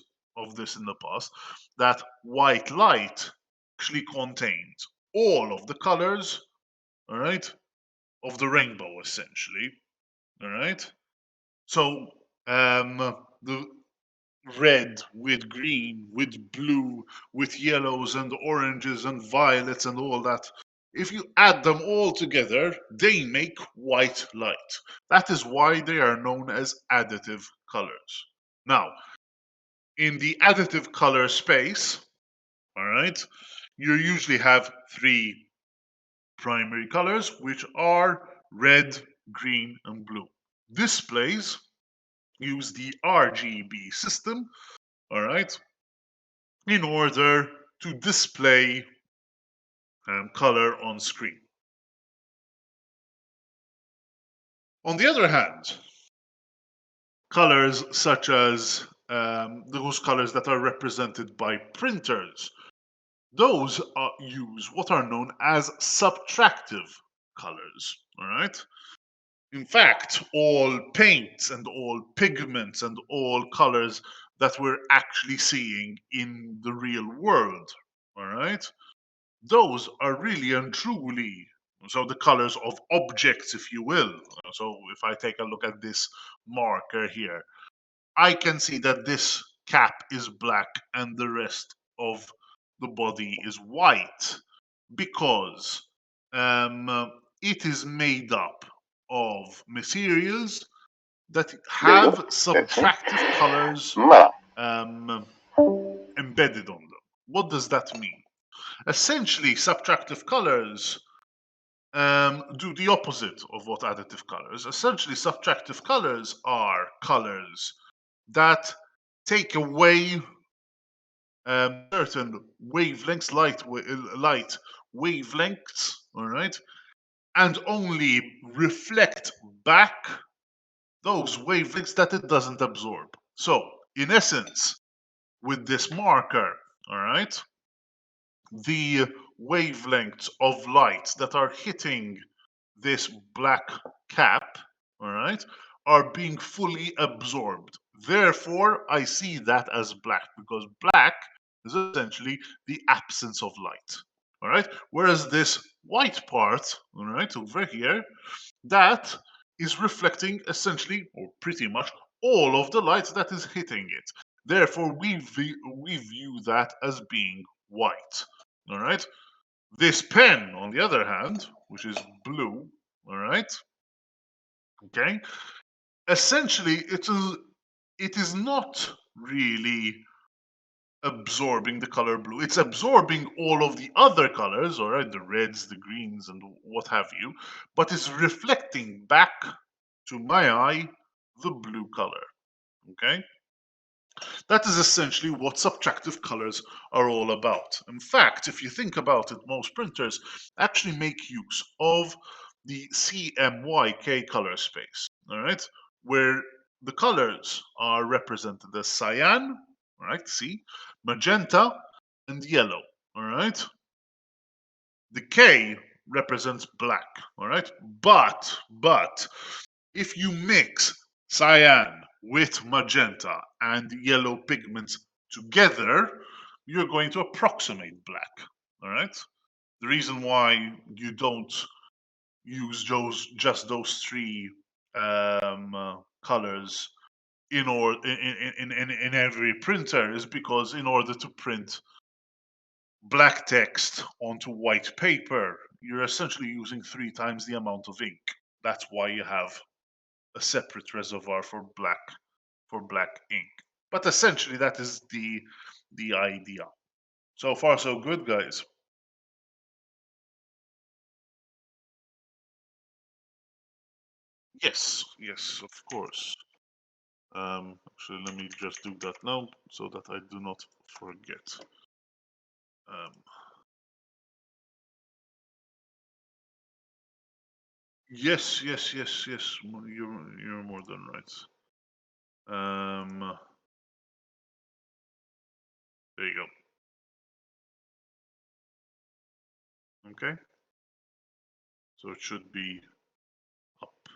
in the past, that white light actually contains all of the colors, all right, of the rainbow, essentially, all right. So the red with green, with blue, with yellows and oranges and violets and all that. If you add them all together, they make white light. That is why they are known as additive colors. Now, in the additive color space, all right, you usually have three primary colors, which are red, green, and blue. Displays use the RGB system, all right, in order to display color on screen. On the other hand, colors such as those colors that are represented by printers, those use what are known as subtractive colors, all right? In fact, all paints and all pigments and all colors that we're actually seeing in the real world, all right, those are really and truly, so the colors of objects, if you will. So if I take a look at this marker here, I can see that this cap is black and the rest of the body is white because it is made up of materials that have subtractive colors embedded on them. What does that mean? Essentially, subtractive colors do the opposite of what additive colors. Essentially, subtractive colors are colors that take away certain wavelengths, light wavelengths, all right, and only reflect back those wavelengths that it doesn't absorb. So, in essence, with this marker, all right, the wavelengths of light that are hitting this black cap, all right, are being fully absorbed. Therefore, I see that as black because black is essentially the absence of light, all right. Whereas this white part, all right, over here, that is reflecting essentially or pretty much all of the light that is hitting it. Therefore, we view that as being white, all right. This pen, on the other hand, which is blue, all right, okay, essentially it is not really absorbing the color blue. It's absorbing all of the other colors, all right, the reds, the greens, and what have you, but it's reflecting back to my eye the blue color, okay. That is essentially what subtractive colors are all about. In fact, if you think about it, most printers actually make use of the CMYK color space, all right, where the colors are represented as cyan, all right, see, magenta, and yellow, all right. The K represents black, all right. But if you mix cyan with magenta and yellow pigments together, you're going to approximate black, all right. The reason why you don't use just those three colors in every printer is because in order to print black text onto white paper, you're essentially using 3 times the amount of ink. That's why you have a separate reservoir for black ink. But essentially, that is the idea. So far, so good, guys. Yes, of course. Actually, let me just do that now so that I do not forget. Yes. You're more than right. There you go. Okay. So it should be up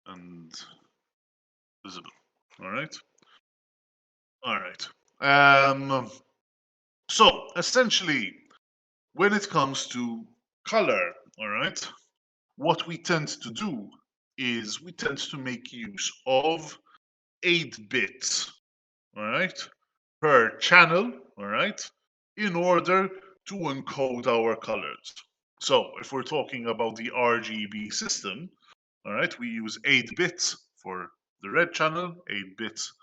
and visible. All right. All right. So essentially, when it comes to color, all right, what we tend to do is we tend to make use of 8 bits, all right, per channel, all right, in order to encode our colors. So if we're talking about the RGB system, all right, we use 8 bits for the red channel, 8 bits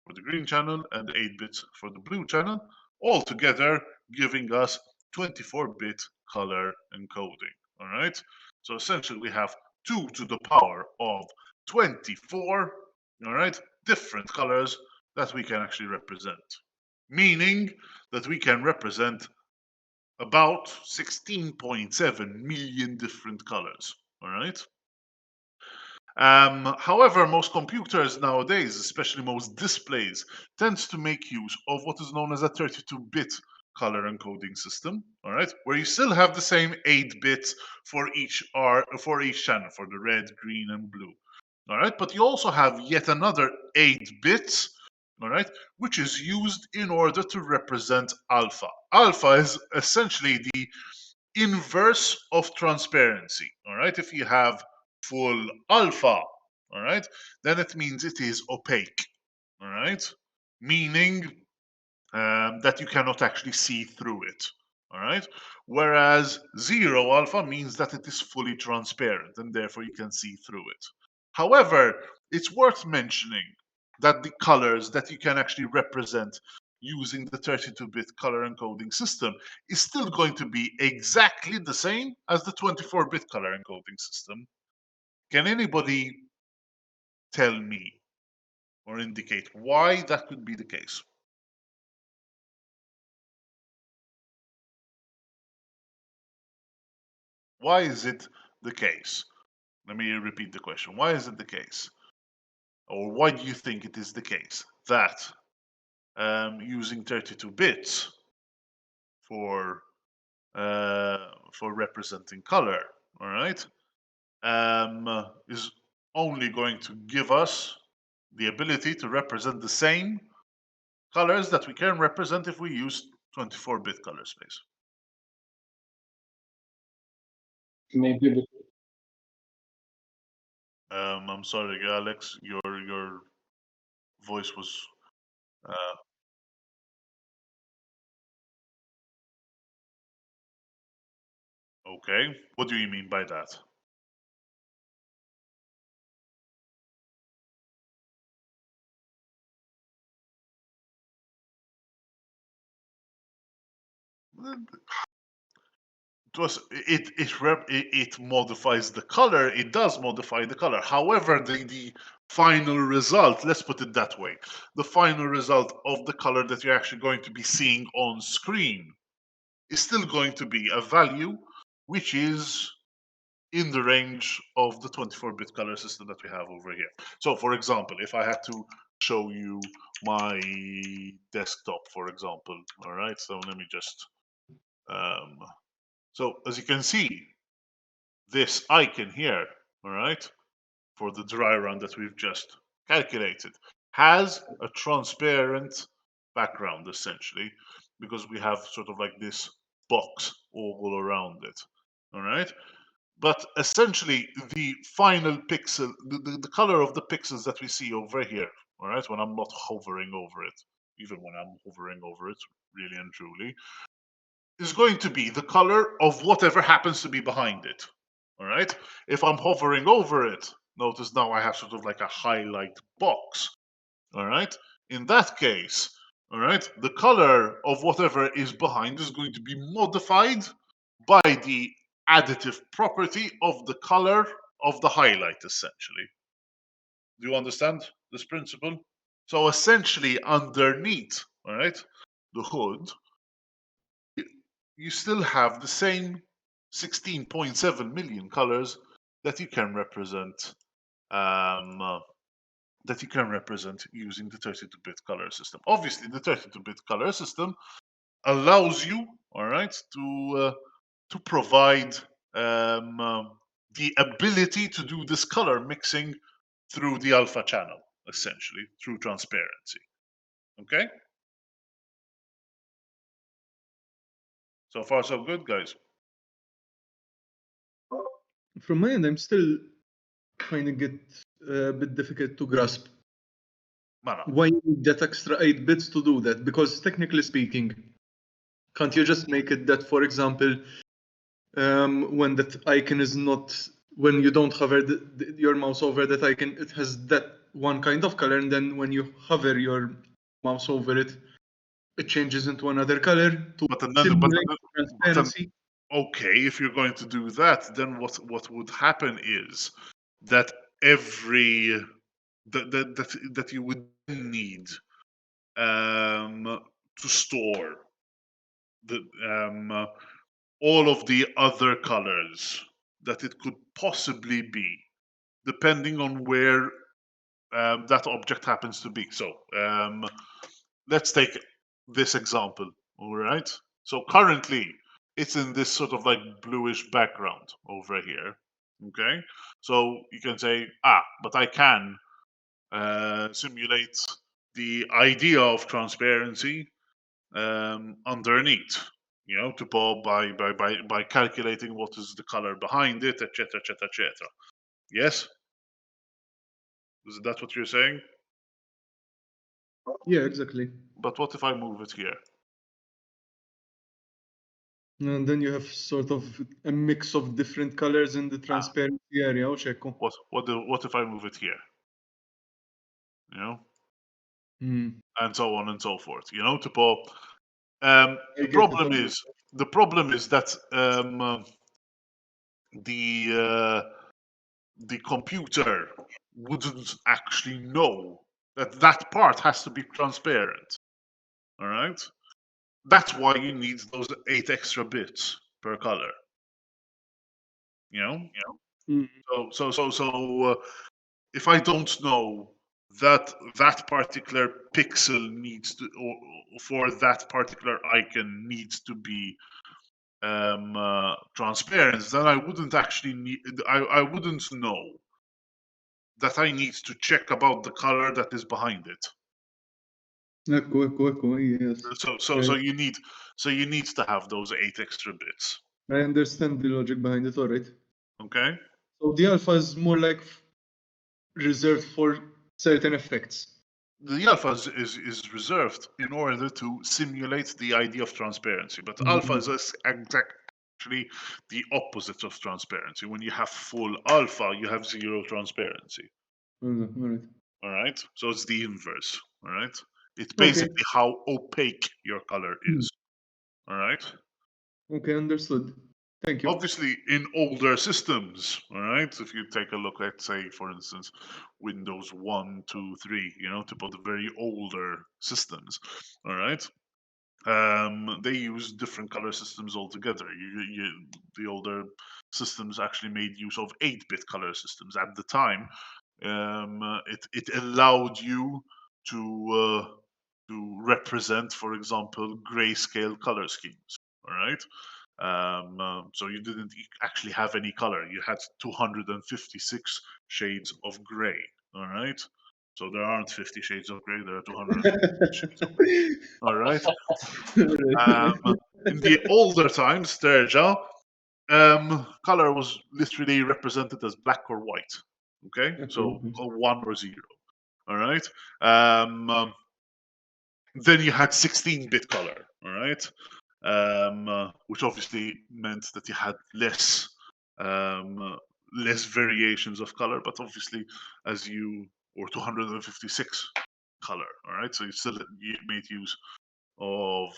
for the green channel, and 8 bits for the blue channel, all together giving us 24-bit color encoding, all right? So essentially we have 2 to the power of 24, all right, different colors that we can actually represent, meaning that we can represent about 16.7 million different colors, all right? However, most computers nowadays, especially most displays, tends to make use of what is known as a 32-bit color encoding system, all right, where you still have the same 8 bits for each channel, for the red, green, and blue, all right, but you also have yet another 8 bits, all right, which is used in order to represent alpha. Alpha is essentially the inverse of transparency, all right. If you have full alpha, all right, then it means it is opaque, all right, meaning that you cannot actually see through it, all right, whereas 0 alpha means that it is fully transparent and therefore you can see through it. However, it's worth mentioning that the colors that you can actually represent using the 32-bit color encoding system is still going to be exactly the same as the 24-bit color encoding system. Can anybody tell me or indicate why that could be the case? Why is it the case? Let me repeat the question. Why is it the case? Or why do you think it is the case that using 32 bits for representing color, all right, is only going to give us the ability to represent the same colors that we can represent if we use 24-bit color space? Maybe I'm sorry, Alex, your voice was okay. What do you mean by that? It modifies the color. It does modify the color. However, the final result, let's put it that way, the final result of the color that you're actually going to be seeing on screen is still going to be a value which is in the range of the 24-bit color system that we have over here. So for example, if I had to show you my desktop, for example, all right, so let me just, so as you can see, this icon here, all right, for the dry run that we've just calculated, has a transparent background essentially, because we have sort of like this box all around it, all right? But essentially, the final pixel, the color of the pixels that we see over here, all right, when I'm not hovering over it, even when I'm hovering over it, really and truly, is going to be the color of whatever happens to be behind it, all right? If I'm hovering over it, notice now I have sort of like a highlight box, all right? In that case, all right, the color of whatever is behind is going to be modified by the additive property of the color of the highlight, essentially. Do you understand this principle? So essentially, underneath, all right, the hood, you still have the same 16.7 million colors that you can represent using the 32-bit color system. Obviously, the 32-bit color system allows you, all right, to provide the ability to do this color mixing through the alpha channel, essentially through transparency. Okay. So far, so good, guys. From my end, I'm still finding it a bit difficult to grasp. Why you need that extra 8 bits to do that? Because technically speaking, can't you just make it that, for example, when that icon is not, when you don't hover your mouse over that icon, it has that one kind of color, and then when you hover your mouse over it, it changes into another color to simulate transparency. Okay, if you're going to do that, then what would happen is that every that you would need to store the all of the other colors that it could possibly be, depending on where that object happens to be. So let's take this example, all right? So currently, it's in this sort of like bluish background over here, okay? So you can say, but I can simulate the idea of transparency underneath, you know, by calculating what is the color behind it, etc., etc., etc. Yes, is that what you're saying? Yeah, exactly. But what if I move it here? And then you have sort of a mix of different colors in the transparency area. What if I move it here? You know, and so on and so forth. You know, the problem is that the computer wouldn't actually know that that part has to be transparent. All right, that's why you need those 8 extra bits per color. You know, so if I don't know that that particular pixel needs to, or for that particular icon needs to be transparent, then I wouldn't actually need, I wouldn't know that I need to check about the color that is behind it. Yes. So you need to have those 8 extra bits. I understand the logic behind it, all right. Okay. So the alpha is more like reserved for certain effects. The alpha is reserved in order to simulate the idea of transparency, but alpha is actually the opposite of transparency. When you have full alpha, you have 0 transparency. All right, so it's the inverse. All right, it's basically how opaque your color is. All right. Okay, understood. Thank you. Obviously, in older systems, all right, if you take a look, let's say, for instance, Windows 1, 2, 3, you know, to put the very older systems, all right, they use different color systems altogether. The older systems actually made use of 8-bit color systems. At the time, it allowed you to represent, for example, grayscale color schemes. All right. So you didn't actually have any color. You had 256 shades of gray. All right. So there aren't 50 shades of gray. There are 250 shades of gray. All right. In the older times, Sturja, color was literally represented as black or white. Okay, so 1 or 0. All right. Then you had 16-bit color. All right, which obviously meant that you had less variations of color, but obviously as you or 256 color. All right, so you made use of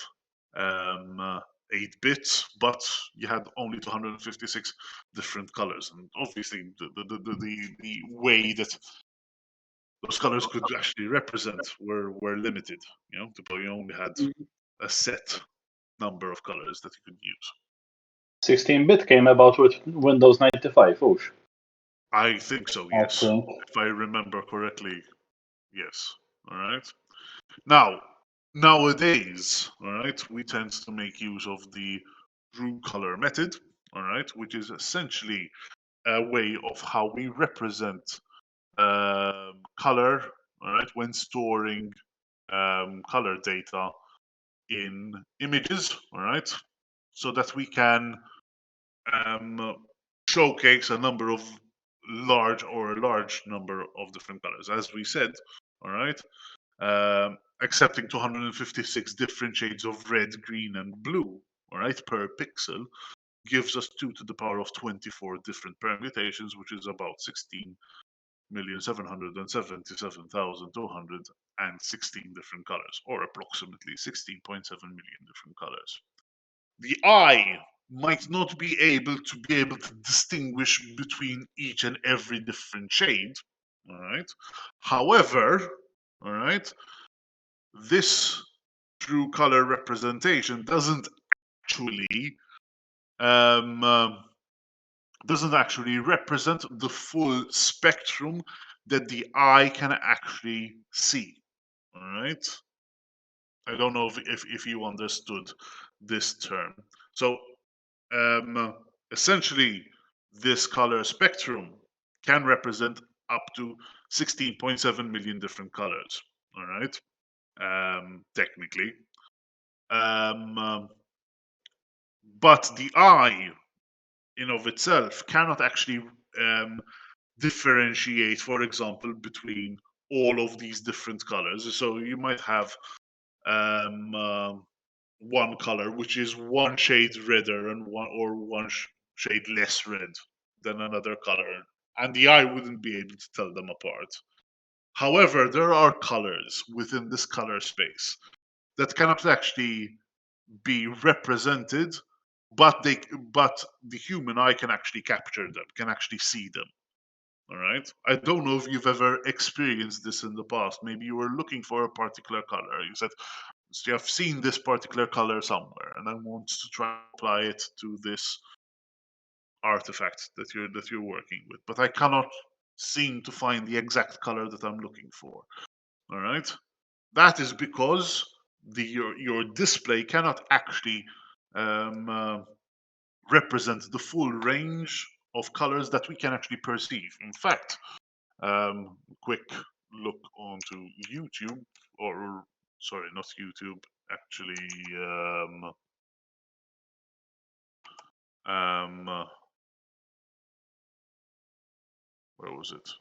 8 bits, but you had only 256 different colors, and obviously the way that those colors could actually represent were limited. You know, you only had a set number of colors that you could use. 16-bit came about with Windows 95. Oosh. I think so, yes. If I remember correctly, yes. All right. Now, nowadays, all right, we tend to make use of the true color method, all right, which is essentially a way of how we represent color, all right, when storing color data in images, all right, so that we can showcase a large number of different colors. As we said, all right, accepting 256 different shades of red, green, and blue, all right, per pixel, gives us 2 to the power of 24 different permutations, which is about 16,777,216 different colors, or approximately 16.7 million different colors. The eye might not be able to distinguish between each and every different shade, all right? However, all right, this true color representation doesn't actually represent the full spectrum that the eye can actually see. All right. I don't know if you understood this term. So essentially, this color spectrum can represent up to 16.7 million different colors. All right. Technically. But the eye in of itself cannot actually differentiate, for example, between all of these different colors. So you might have one color which is one shade redder and one shade less red than another color, and the eye wouldn't be able to tell them apart. However, there are colors within this color space that cannot actually be represented, but the human eye can actually capture them, can actually see them. All right. I don't know if you've ever experienced this in the past. Maybe you were looking for a particular color. You said, so I've seen this particular color somewhere, and I want to try to apply it to this artifact that you're working with, but I cannot seem to find the exact color that I'm looking for. All right. That is because your display cannot actually represent the full range of colors that we can actually perceive. In fact, quick look onto YouTube, or sorry, not YouTube, actually, where was it?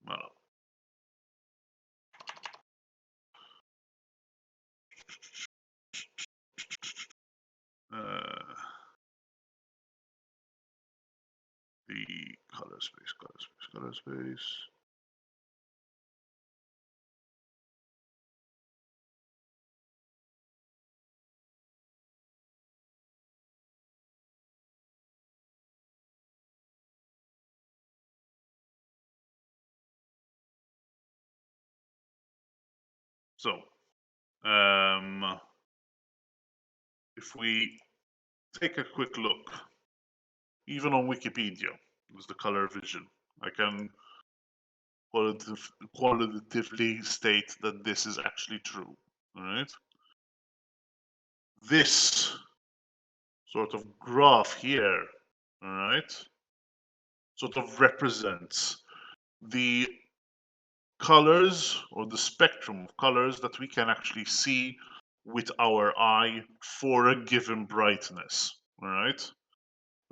Well, the color space. So, if we take a quick look, even on Wikipedia, there's the color vision. I can qualitatively state that this is actually true. All right. This sort of graph here, all right, sort of represents the colors or the spectrum of colors that we can actually see with our eye for a given brightness. All right.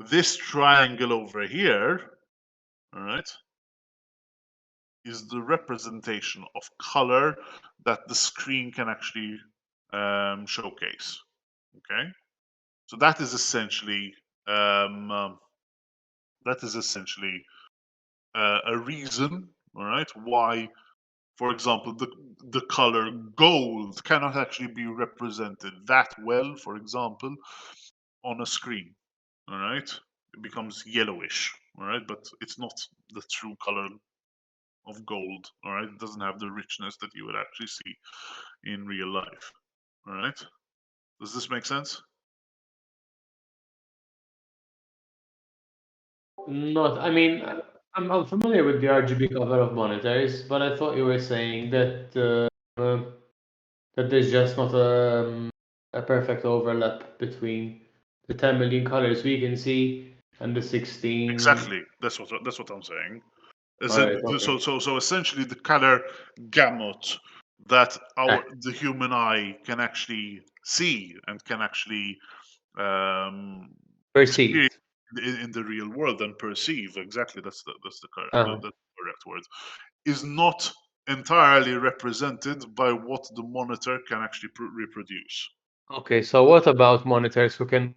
This triangle over here, all right, is the representation of color that the screen can actually showcase. Okay, so that is essentially a reason, all right, why, for example, the color gold cannot actually be represented that well, for example, on a screen. All right, it becomes yellowish. All right, but it's not the true color of gold. All right, it doesn't have the richness that you would actually see in real life. All right, does this make sense? Not, I mean, I'm familiar with the RGB cover of monitors, but I thought you were saying that that there's just not a perfect overlap between the 10 million colors we can see and the 16. Exactly. That's what I'm saying. Alright, okay. So essentially, the color gamut that the human eye can actually see and can actually experience Perceived. in the real world and perceive. Exactly. That's the Uh-huh. correct word. Is not entirely represented by what the monitor can actually reproduce. Okay, so what about monitors who can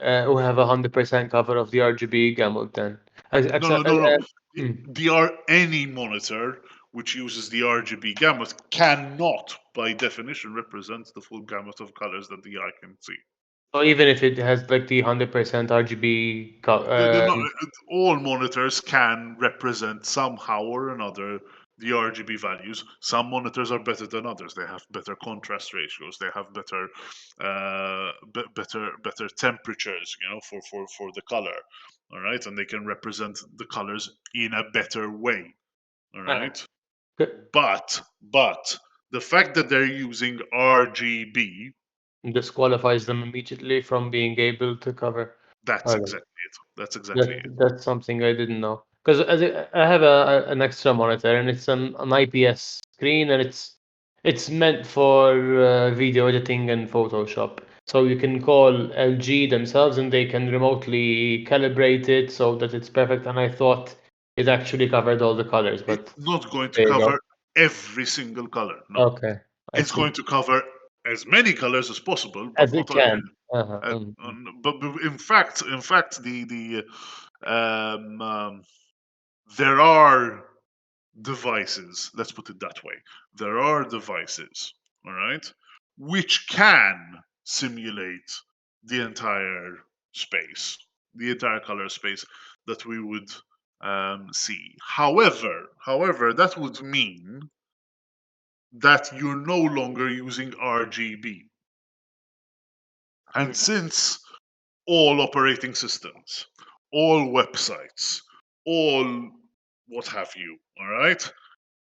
who have 100% cover of the RGB gamut then? No. Hmm. Any monitor which uses the RGB gamut cannot, by definition, represent the full gamut of colors that the eye can see. So even if it has like the 100% RGB They're not, all monitors can represent somehow or another the RGB values. Some monitors are better than others. They have better contrast ratios. They have better better temperatures, for the color. All right, and they can represent the colors in a better way. All right, but the fact that they're using RGB, disqualifies them immediately from being able to cover. that's Alright. exactly it. That's exactly it. That's something I didn't know. Because I have an extra monitor and it's an IPS screen and it's meant for video editing and Photoshop. So you can call LG themselves and they can remotely calibrate it so that it's perfect. And I thought it actually covered all the colors, but It's not going to there you go. cover every single color. No, Okay, I it's see. going to cover as many colors as possible, but As it not can. Uh-huh. but in fact, there are devices. Let's put it that way. There are devices, all right, which can simulate the entire space, the entire color space that we would see. However, that would mean that you're no longer using RGB. And since all operating systems, all websites, all what have you, all right,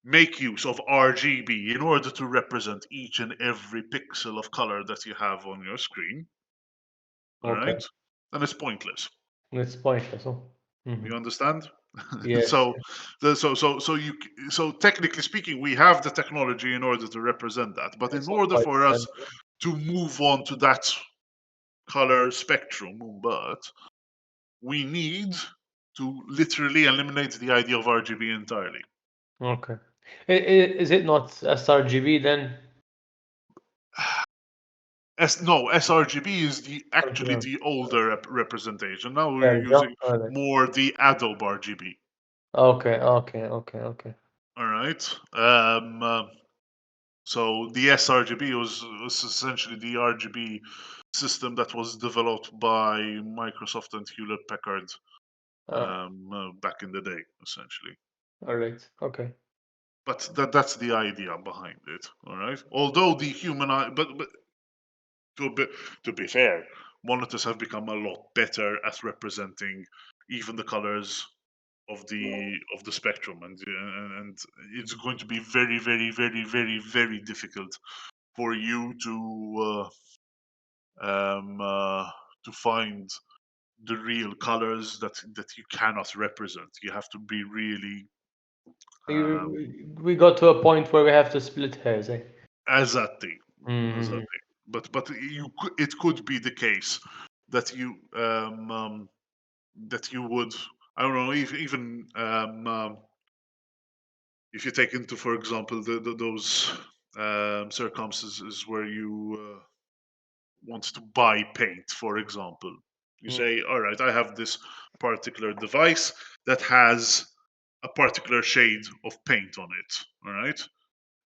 make use of RGB in order to represent each and every pixel of color that you have on your screen, all Okay. right, then it's pointless. It's pointless. You understand? Yes. so, so technically speaking, we have the technology in order to represent that. But in It's order quite for us expensive. to move on to that color spectrum, but we need to literally eliminate the idea of RGB entirely. Okay. Is it not sRGB then? sRGB is actually else. the older representation. Now we're There you go. using Alright. more the Adobe RGB. Okay. All right. So the sRGB was essentially the RGB system that was developed by Microsoft and Hewlett Packard Uh, back in the day, essentially. all right. Okay. But that's the idea behind it, all right? Although the human eye, but to be fair, monitors have become a lot better at representing even the colors of the spectrum, and it's going to be very, very, very, very, very difficult for you to find the real colors that you cannot represent. You have to be really We got to a point where we have to split hairs, eh? exactly. Mhm. But it could be the case that you would, I don't know, even if you take into, for example, those circumstances where you want to buy paint, for example. You say, all right, I have this particular device that has a particular shade of paint on it, all right?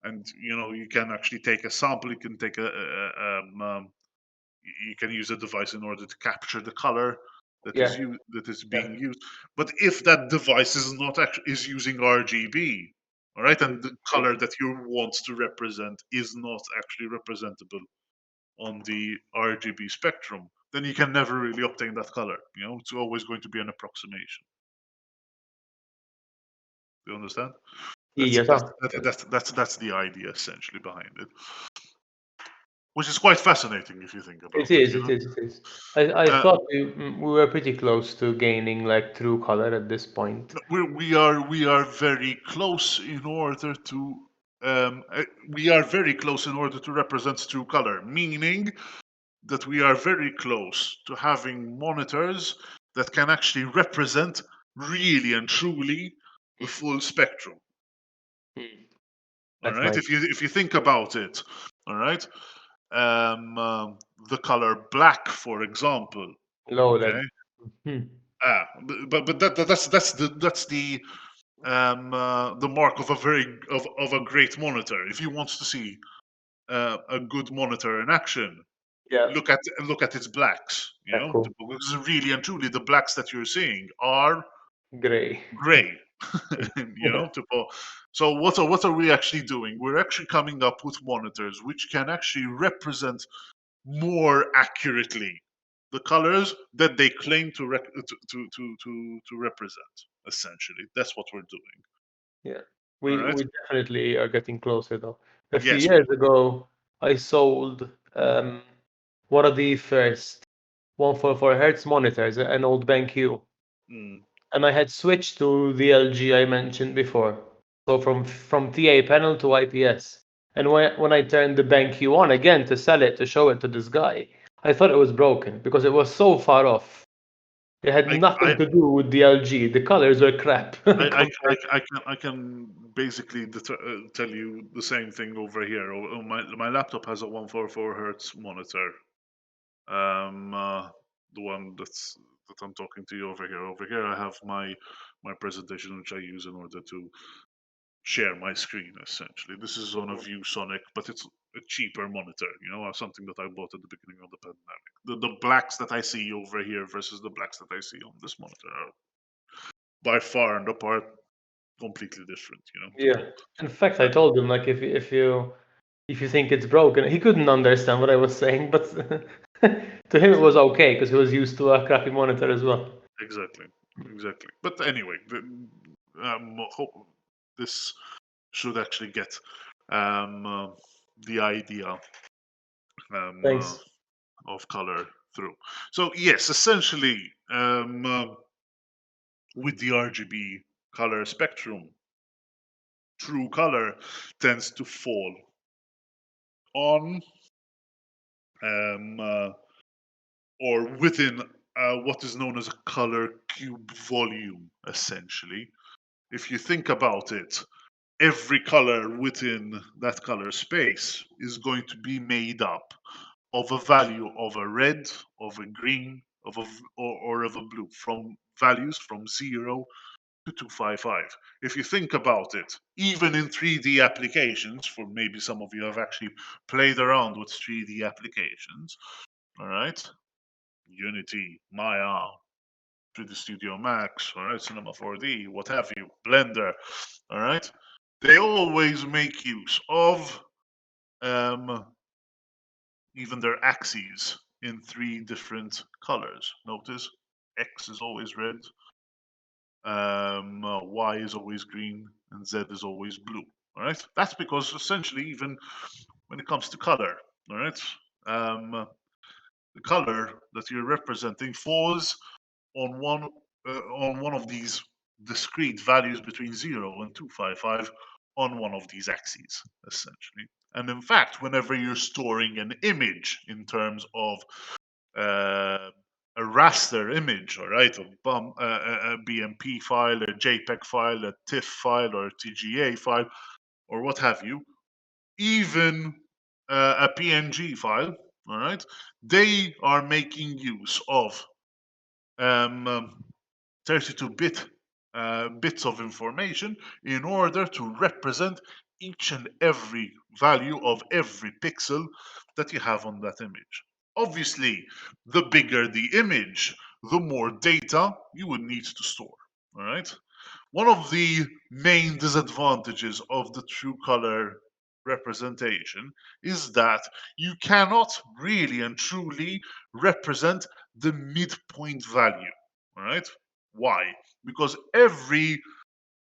And you can actually take a sample. You can take you can use a device in order to capture the color that Yeah. that is being used. But if that device is not actually is using RGB, all right, and the color that you want to represent is not actually representable on the RGB spectrum, then you can never really obtain that color. It's always going to be an approximation. Do you understand? Yes, That's the idea essentially behind it, which is quite fascinating if you think about it is. It is. It is. I Uh, thought we were pretty close to gaining like true color at this point. we are very close in order to represent true color, meaning that we are very close to having monitors that can actually represent really and truly the full spectrum. All That's right, nice. if you think about it, all right, the color black, for example. Low Okay. LED. Hmm. But that's the mark of a great monitor. If you want to see a good monitor in action, Yeah. look at its blacks. Yeah, cool. Because really and truly, the blacks that you're seeing are Gray. gray. So what are we actually doing? We're actually coming up with monitors which can actually represent more accurately the colors that they claim to represent. Essentially, that's what we're doing. Yeah. All We right. we definitely are getting closer though. A few Yes. years ago, I sold one of the first 144 hertz monitors, an old BenQ, Mm. and I had switched to the LG I mentioned before. So from TA panel to IPS. And when I turned the BenQ on again to sell it, to show it to this guy, I thought it was broken because it was so far off. It had I, nothing I, to do with the LG. The colors were crap. I can basically tell you the same thing over here. My laptop has a 144 hertz monitor. The one that I'm talking to you over here. Over here, I have my presentation, which I use in order to share my screen. Essentially, this is on a ViewSonic, but it's a cheaper monitor. Something that I bought at the beginning of the pandemic. The blacks that I see over here versus the blacks that I see on this monitor are by far and apart completely different. Yeah. In fact, I told him like if you think it's broken, he couldn't understand what I was saying, but to him it was okay because he was used to a crappy monitor as well. Exactly. But anyway, this should actually get the idea Thanks. of color through. So yes, essentially, with the RGB color spectrum, true color tends to fall on or within what is known as a color cube volume, essentially. If you think about it, every color within that color space is going to be made up of a value of a red, of a green, or of a blue, from values from 0 to 255. If you think about it, even in 3D applications, for maybe some of you have actually played around with 3D applications, all right? Unity, Maya, 3D Studio Max, all right, Cinema 4D, what have you, Blender, all right? they always make use of even their axes in 3 different colors. Notice X is always red, Y is always green, and Z is always blue. All right, that's because essentially, even when it comes to color, all right, the color that you're representing falls on one of these discrete values between 0 and 255 on one of these axes, essentially. And in fact, whenever you're storing an image in terms of a raster image, all right, a BMP file, a JPEG file, a TIFF file, or a TGA file, or what have you, even a PNG file, all right, they are making use of 32-bit bits of information in order to represent each and every value of every pixel that you have on that image. Obviously, the bigger the image, the more data you would need to store. All right. One of the main disadvantages of the true color representation is that you cannot really and truly represent the midpoint value. All right. Why? Because every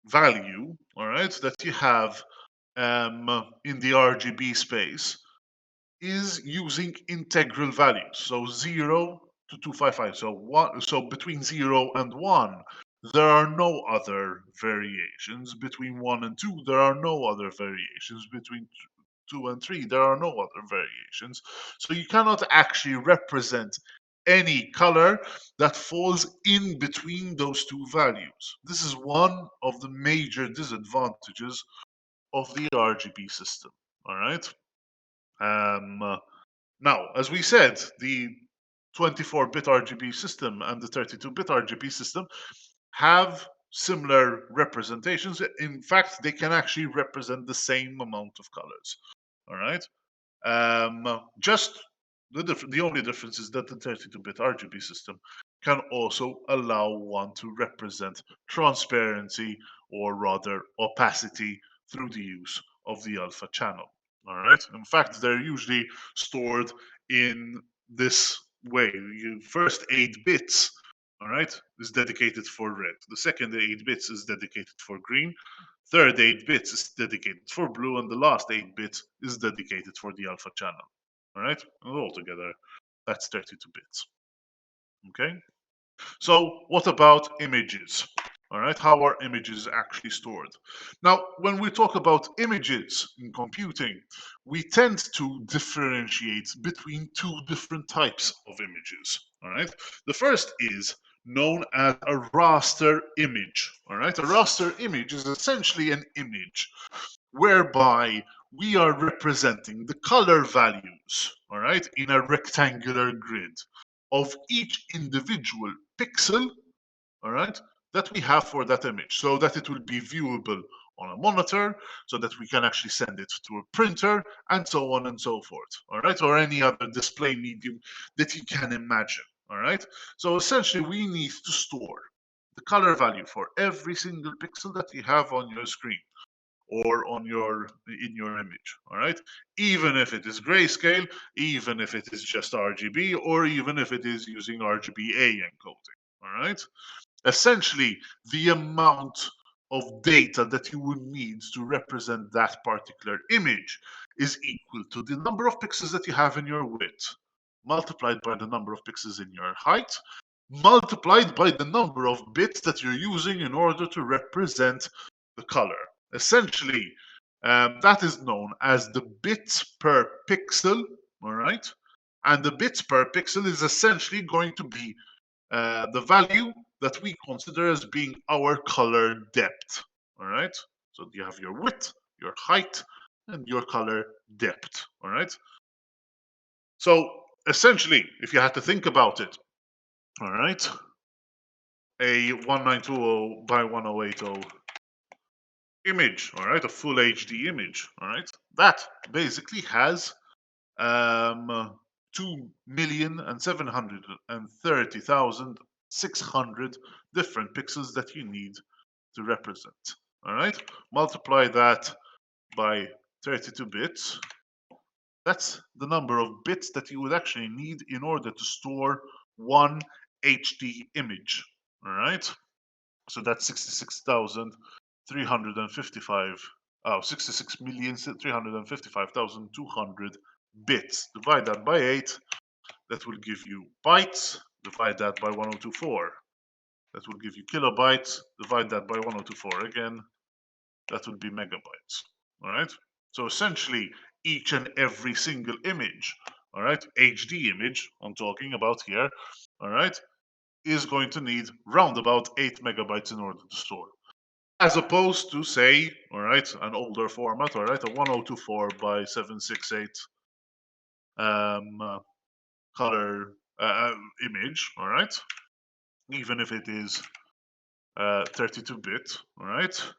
value, all right, that you have in the RGB space is using integral values. So 0 to 255. So between 0 and 1, there are no other variations. Between 1 and 2, there are no other variations. Between 2 and 3, there are no other variations. So you cannot actually represent any color that falls in between those two values. This is one of the major disadvantages of the RGB system. All right. Now, as we said, the 24-bit RGB system and the 32-bit RGB system have similar representations. In fact, they can actually represent the same amount of colors. All right. Just the only difference is that the 32-bit RGB system can also allow one to represent transparency, or rather opacity, through the use of the alpha channel. All right. In fact, they're usually stored in this way. The first 8 bits, all right, is dedicated for red. The second 8 bits is dedicated for green. Third 8 bits is dedicated for blue, and the last 8 bits is dedicated for the alpha channel. All right, and altogether, that's 32 bits. Okay. So what about images? All right, how are images actually stored? Now, when we talk about images in computing, we tend to differentiate between 2 different types of images. All right, the first is known as a raster image. All right, a raster image is essentially an image whereby we are representing the color values, all right, in a rectangular grid of each individual pixel, all right, that we have for that image, so that it will be viewable on a monitor, so that we can actually send it to a printer, and so on and so forth, all right, or any other display medium that you can imagine, all right. So essentially, we need to store the color value for every single pixel that you have on your screen or on your in your image, all right, even if it is grayscale, even if it is just RGB, or even if it is using RGBA encoding, all right. Essentially, the amount of data that you would need to represent that particular image is equal to the number of pixels that you have in your width multiplied by the number of pixels in your height multiplied by the number of bits that you're using in order to represent the color. Essentially, that is known as the bits per pixel, all right? And the bits per pixel is essentially going to be the value that we consider as being our color depth, all right? So you have your width, your height, and your color depth, all right? So essentially, if you had to think about it, all right, a 1920 by 1080 image, all right, a full HD image, all right, that basically has 2,730,600 different pixels that you need to represent. all right? Multiply that by 32 bits. That's the number of bits that you would actually need in order to store one HD image, all right? So that's 66,355, 66,355,200 bits. Divide that by 8, that will give you bytes. Divide that by 1024. That will give you kilobytes. Divide that by 1024 again. That would be megabytes. All right. So essentially, each and every single image, all right, HD image I'm talking about here, all right, is going to need round about 8 megabytes in order to store. As opposed to, say, all right, an older format, all right, a 1024 by 768 color image, all right, even if it is 32-bit, all right,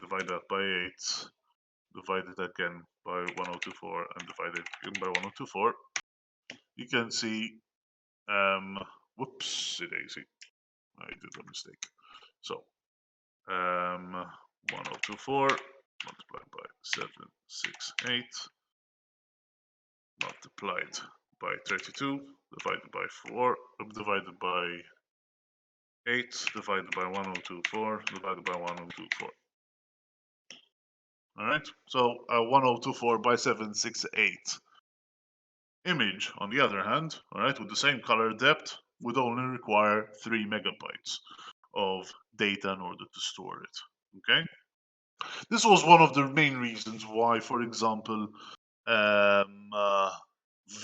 divide that by 8, divide it again by 1024, and divide it again by 1024, you can see, whoopsie daisy, I did a mistake. So, 1024 multiplied by 768 multiplied by 32 divided by 4 divided by 8 divided by 1024 divided by 1024. All right, so 1024 by 768 image, on the other hand, all right, with the same color depth, would only require 3 megabytes of data in order to store it. Okay, this was one of the main reasons why, for example,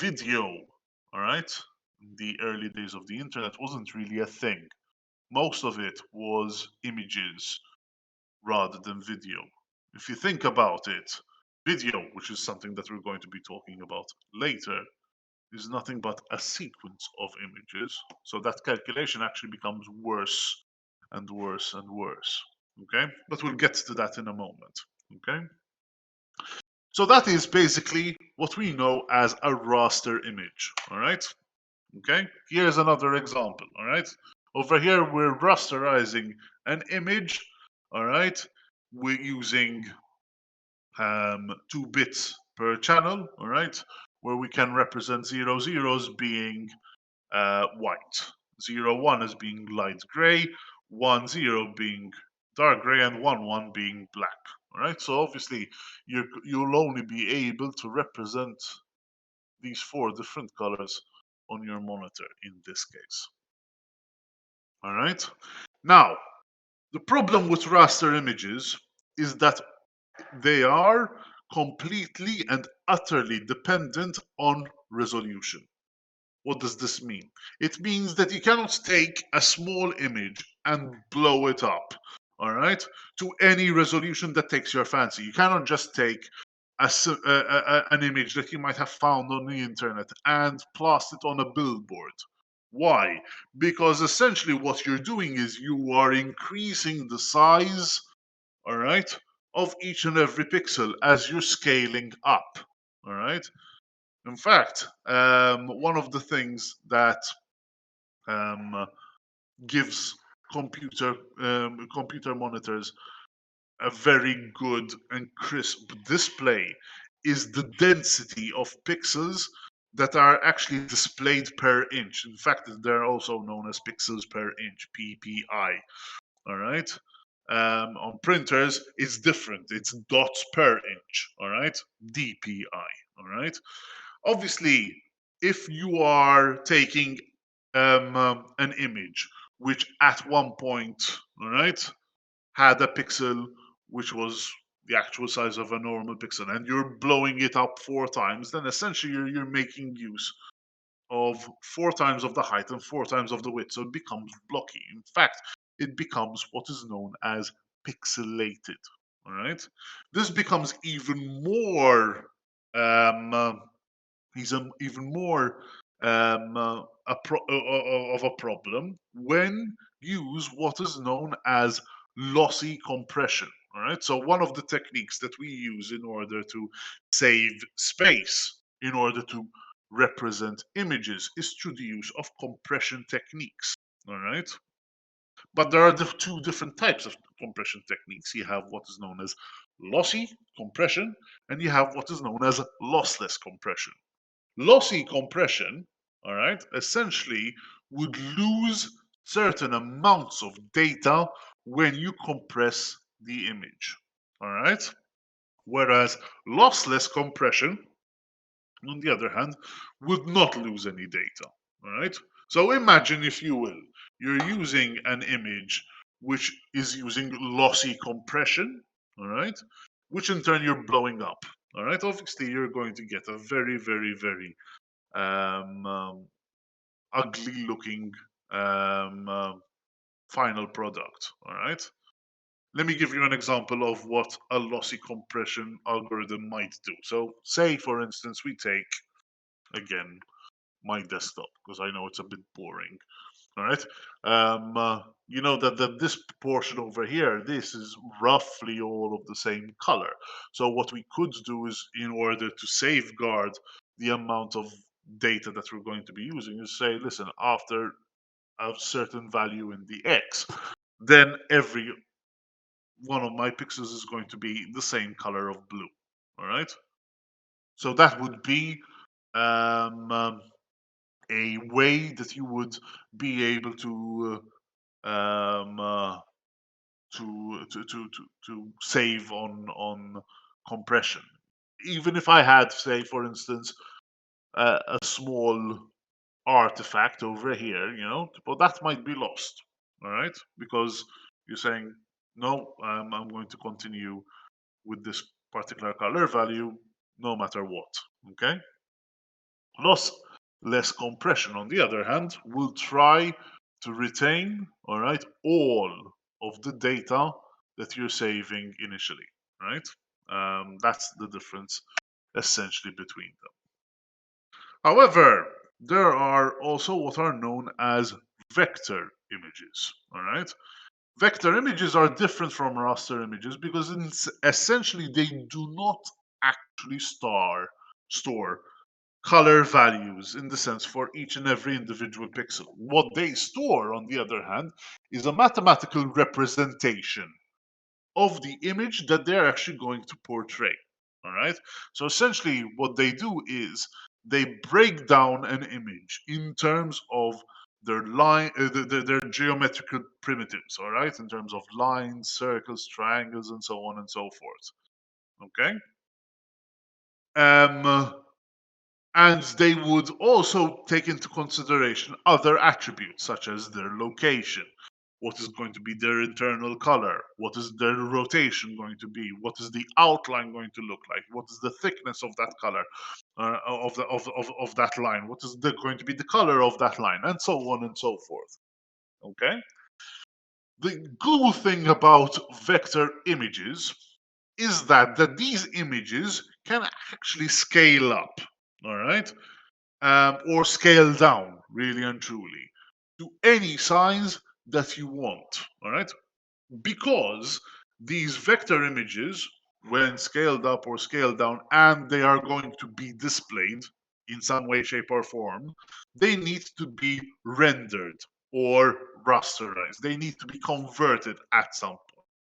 video, all right, in the early days of the internet wasn't really a thing. Most of it was images rather than video. If you think about it, video, which is something that we're going to be talking about later, is nothing but a sequence of images. So that calculation actually becomes worse and worse and worse. Okay, but we'll get to that in a moment. Okay, so that is basically what we know as a raster image. All right. Okay, here's another example. All right, over here we're rasterizing an image. All right, we're using 2 bits per channel. All right, where we can represent 0 zeros being white, 0 1 as being light gray, 1 0 being dark gray, and 1 1 being black. All right, so obviously you'll only be able to represent these 4 different colors on your monitor in this case. All right, now the problem with raster images is that they are completely and utterly dependent on resolution. What does this mean? It means that you cannot take a small image and blow it up, all right, to any resolution that takes your fancy. You cannot just take an image that you might have found on the internet and plaster it on a billboard. Why? Because essentially what you're doing is you are increasing the size, all right, of each and every pixel as you're scaling up, all right. In fact, one of the things that gives computer monitors a very good and crisp display is the density of pixels that are actually displayed per inch. In fact, they're also known as pixels per inch, PPI. All right. On printers, it's different. It's dots per inch. All right, DPI. All right. Obviously, if you are taking an image which at one point, all right, had a pixel which was the actual size of a normal pixel, and you're blowing it up 4 times, then essentially you're making use of 4 times of the height and 4 times of the width, so it becomes blocky. In fact, it becomes what is known as pixelated. All right, this becomes even more even more of a problem when use what is known as lossy compression. All right, so one of the techniques that we use in order to save space, in order to represent images, is through the use of compression techniques. All right, But there are two different types of compression techniques. You have what is known as lossy compression, and you have what is known as lossless compression. Lossy compression, all right, essentially would lose certain amounts of data when you compress the image, all right? Whereas lossless compression, on the other hand, would not lose any data, all right? So imagine, if you will, you're using an image which is using lossy compression, all right, which in turn you're blowing up, all right? Obviously, you're going to get a very, very, very ugly looking final product, all right? Let me give you an example of what a lossy compression algorithm might do. So say, for instance, we take, again, my desktop, because I know it's a bit boring, all right? You know that this portion over here, this is roughly all of the same color. So what we could do is, in order to safeguard the amount of data that we're going to be using, is say, listen, after a certain value in the X, then every one of my pixels is going to be the same color of blue, all right? So that would be a way that you would be able um, uh, to save on compression. Even if I had, say, for instance, a small artifact over here, but that might be lost, all right? Because you're saying, no, I'm going to continue with this particular color value no matter what, okay? Lossless compression, on the other hand, will try to retain, all right, all of the data that you're saving initially, right? That's the difference essentially between them. However, there are also what are known as vector images, all right? Vector images are different from raster images because essentially they do not actually store color values in the sense for each and every individual pixel. What they store, on the other hand, is a mathematical representation of the image that they're actually going to portray. All right. So essentially, what they do is they break down an image in terms of their their geometrical primitives. All right, in terms of lines, circles, triangles, and so on and so forth. Okay. And they would also take into consideration other attributes such as their location, what is going to be their internal color, what is their rotation going to be, what is the outline going to look like, what is the thickness of that color, of that line, what is going to be the color of that line, and so on and so forth. Okay. The cool thing about vector images is that these images can actually scale up, all right, or scale down, really and truly, to any size that you want, all right? Because these vector images, when scaled up or scaled down, and they are going to be displayed in some way, shape, or form, they need to be rendered or rasterized. They need to be converted at some point,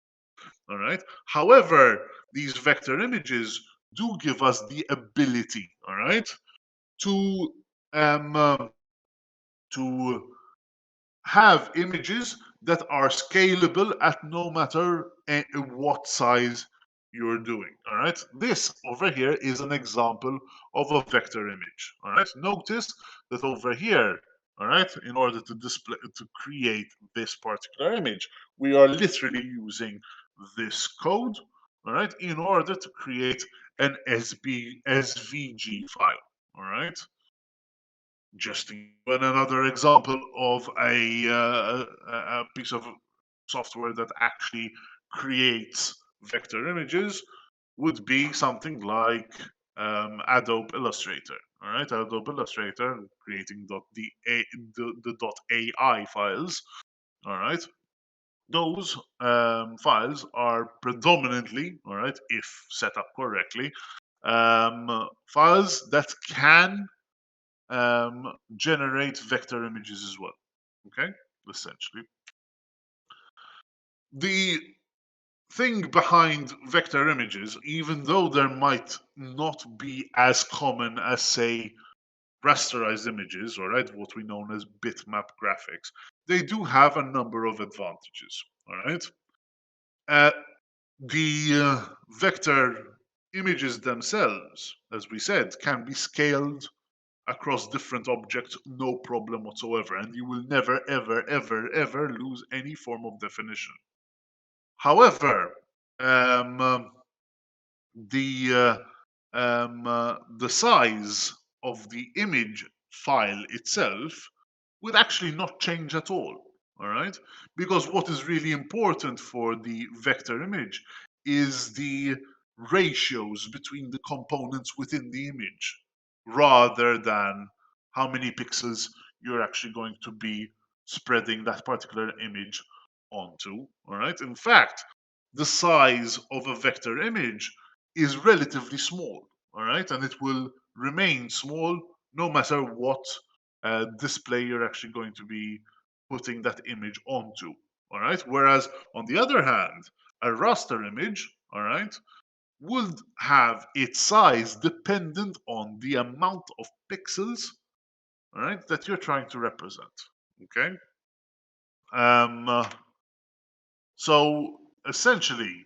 all right? However, these vector images do give us the ability, all right, to to have images that are scalable at no matter what size you're doing. All right, this over here is an example of a vector image. All right, notice that over here, all right, in order to display, to create this particular image, we are literally using this code, all right, in order to create an SVG file. All right, just to give another example of a piece of software that actually creates vector images would be something like Adobe Illustrator. All right, Adobe Illustrator creating the .ai files. All right, those files are predominantly, all right, if set up correctly, files that can generate vector images as well. Okay, essentially. The thing behind vector images, even though there might not be as common as, say, rasterized images, all right, what we know as bitmap graphics, they do have a number of advantages, all right? The vector images themselves, as we said, can be scaled across different objects, no problem whatsoever, and you will never, ever, ever, ever lose any form of definition. However, the size of the image file itself would actually not change at all right? Because what is really important for the vector image is the ratios between the components within the image, rather than how many pixels you're actually going to be spreading that particular image onto, all right? In fact, the size of a vector image is relatively small, all right? And it will remain small no matter what display you're actually going to be putting that image onto, all right? Whereas on the other hand, a raster image, all right, would have its size dependent on the amount of pixels, all right, that you're trying to represent, okay? So essentially,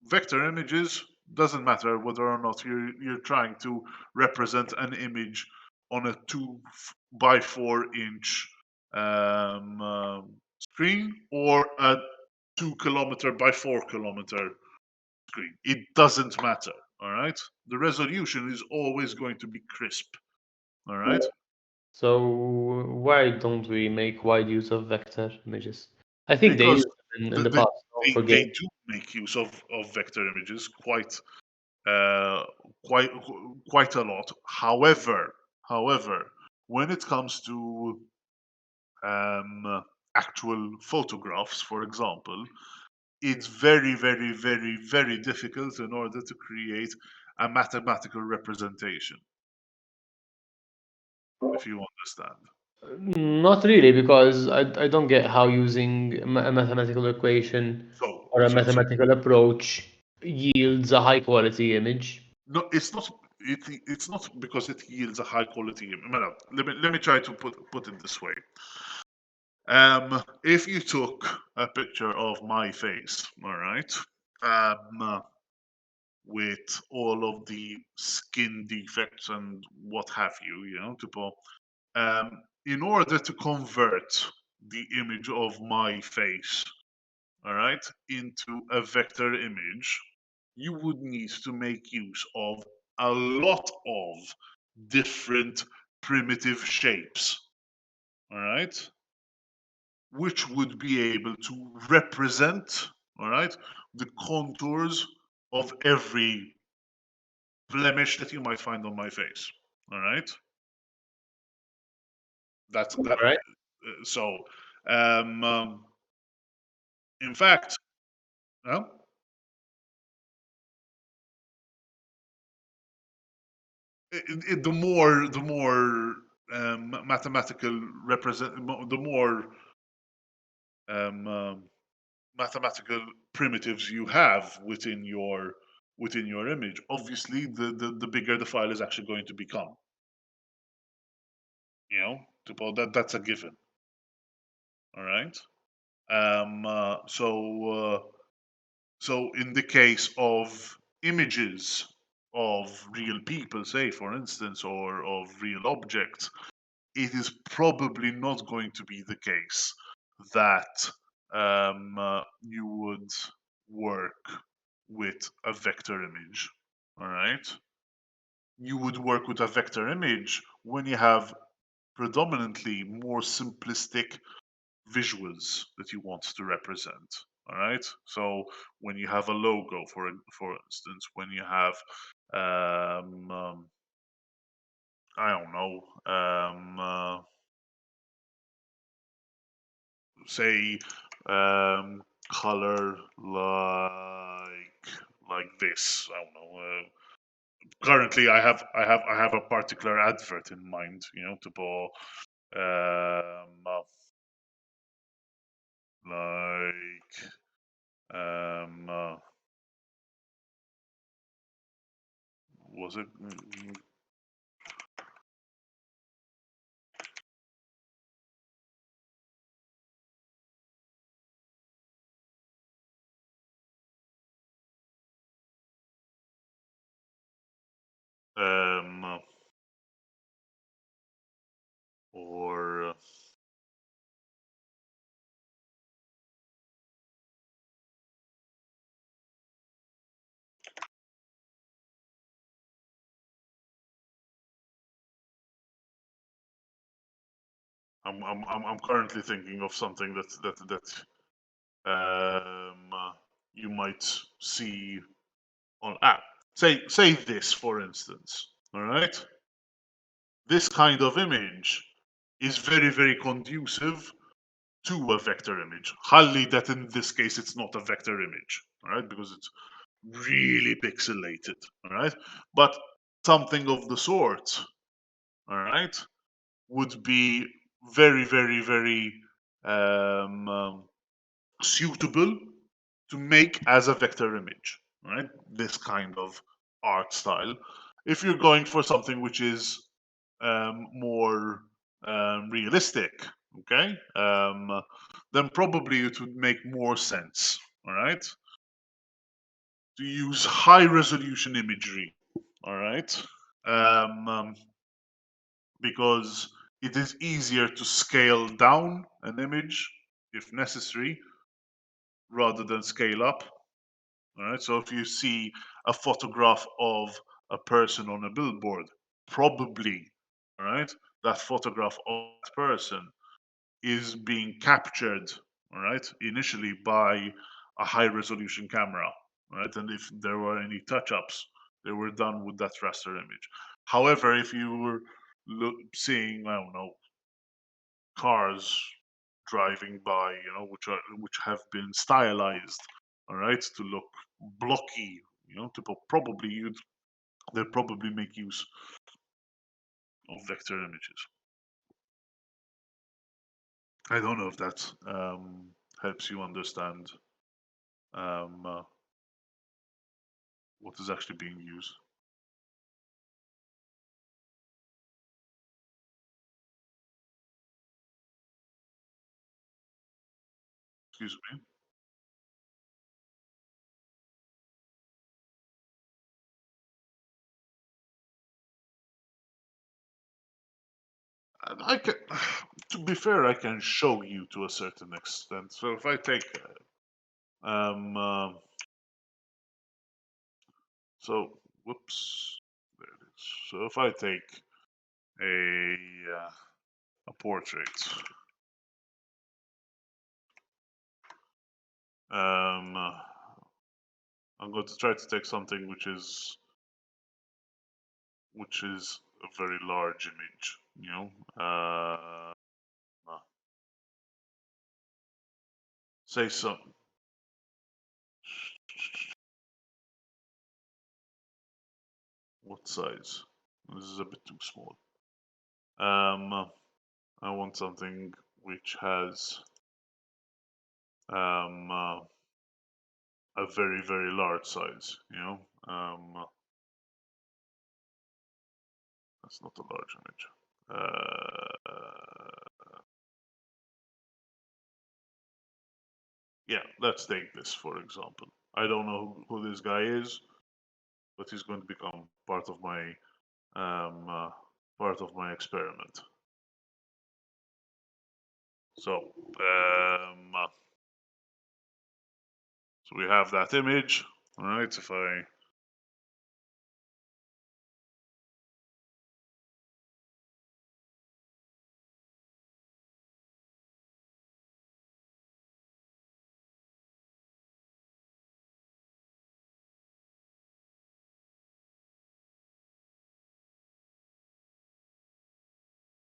vector images, doesn't matter whether or not you're trying to represent an image on a 2x4 inch screen or a 2 km by 4 km screen. It doesn't matter, all right? The resolution is always going to be crisp, all right? So why don't we make wide use of vector images? I think they Because used in the past for they games. do make use of vector images quite a lot. However, when it comes to actual photographs, for example, it's very, very, very, very difficult in order to create a mathematical representation. If you understand. Not really, because I don't get how using a mathematical equation or a So mathematical approach yields a high quality image. no, it's not. It's not because it yields a high quality. Let me try to put it this way. If you took a picture of my face, all right, with all of the skin defects and what have you, in order to convert the image of my face, all right, into a vector image, you would need to make use of a lot of different primitive shapes, all right, which would be able to represent, all right, the contours of every blemish that you might find on my face, all right. That's that. Right. So, in fact, well, the more mathematical represent, the more mathematical primitives you have within your image, obviously the bigger the file is actually going to become. That's a given. All right. So in the case of images of real people, say for instance, or of real objects, it is probably not going to be the case that you would work with a vector image. All right. You would work with a vector image when you have predominantly more simplistic visuals that you want to represent. All right. So when you have a logo, for instance, when you have I don't know, say color like this. I don't know. Currently, I have a particular advert in mind. To pull like was it? Or I'm currently thinking of something that you might see on say this, for instance. All right, this kind of image is very conducive to a vector image. Highly that in this case it's not a vector image, all right, because it's really pixelated, all right. But something of the sort, all right, would be very suitable to make as a vector image, right? This kind of art style. If you're going for something which is more realistic, okay, then probably it would make more sense, all right, to use high resolution imagery, all right, because it is easier to scale down an image if necessary rather than scale up. All right. So if you see a photograph of a person on a billboard, probably, all right, that photograph of that person is being captured, all right, initially by a high resolution camera, right? And if there were any touch ups, they were done with that raster image. However, if you were seeing, I don't know, cars driving by, which have been stylized, all right, to look blocky, to probably they'll probably make use of vector images. I don't know if that helps you understand what is actually being used. Excuse me. And I can, to be fair, I can show you to a certain extent. So if I take, so whoops, there it is. So if I take a portrait, I'm going to try to take something which is a very large image, say some. What size? This is a bit too small. I want something which has a very large size. That's not a large image. Yeah, let's take this for example. I don't know who this guy is, but he's going to become part of my experiment. So so we have that image. All right, if I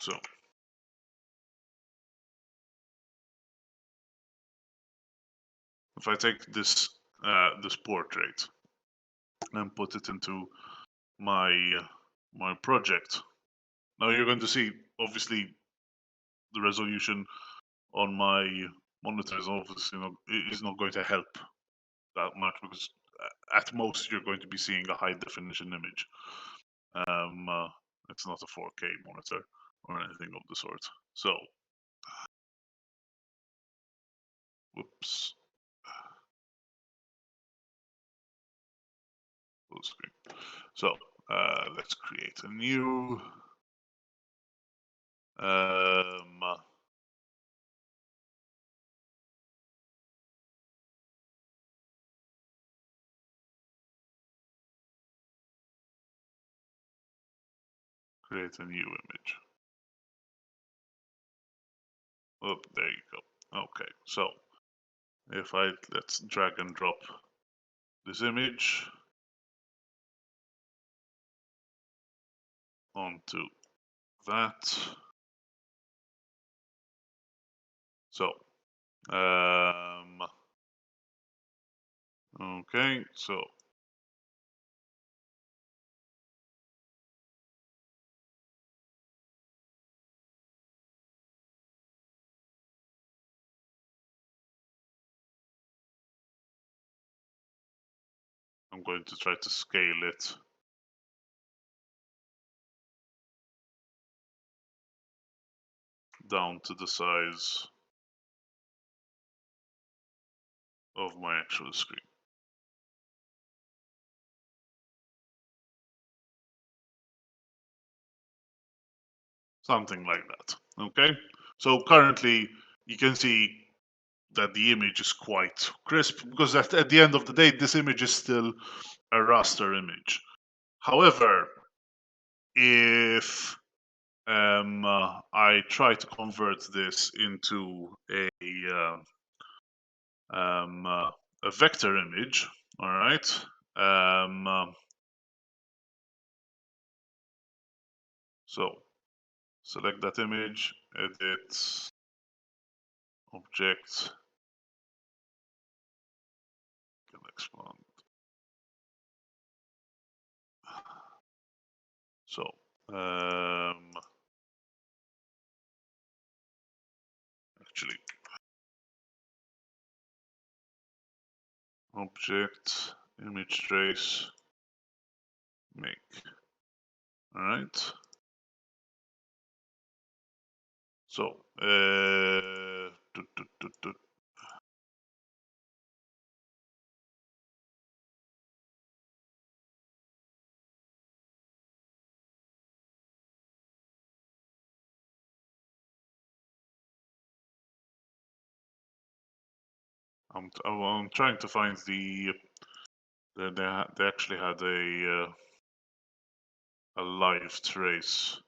so if I take this this portrait and put it into my project, now you're going to see obviously the resolution on my monitor is obviously is not going to help that much because at most you're going to be seeing a high definition image. It's not a 4K monitor or anything of the sort. So, whoops. Full screen. So, let's create a new create a new image. Oh, there you go. Okay, so if let's drag and drop this image onto that. So, okay, so I'm going to try to scale it down to the size of my actual screen. Something like that. Okay, so currently you can see that the image is quite crisp because at the end of the day, this image is still a raster image. However, if I try to convert this into a vector image, all right. So select that image, edit, object, can expand. So actually, object, image trace, make. All right. So I'm trying to find they actually had a live trace.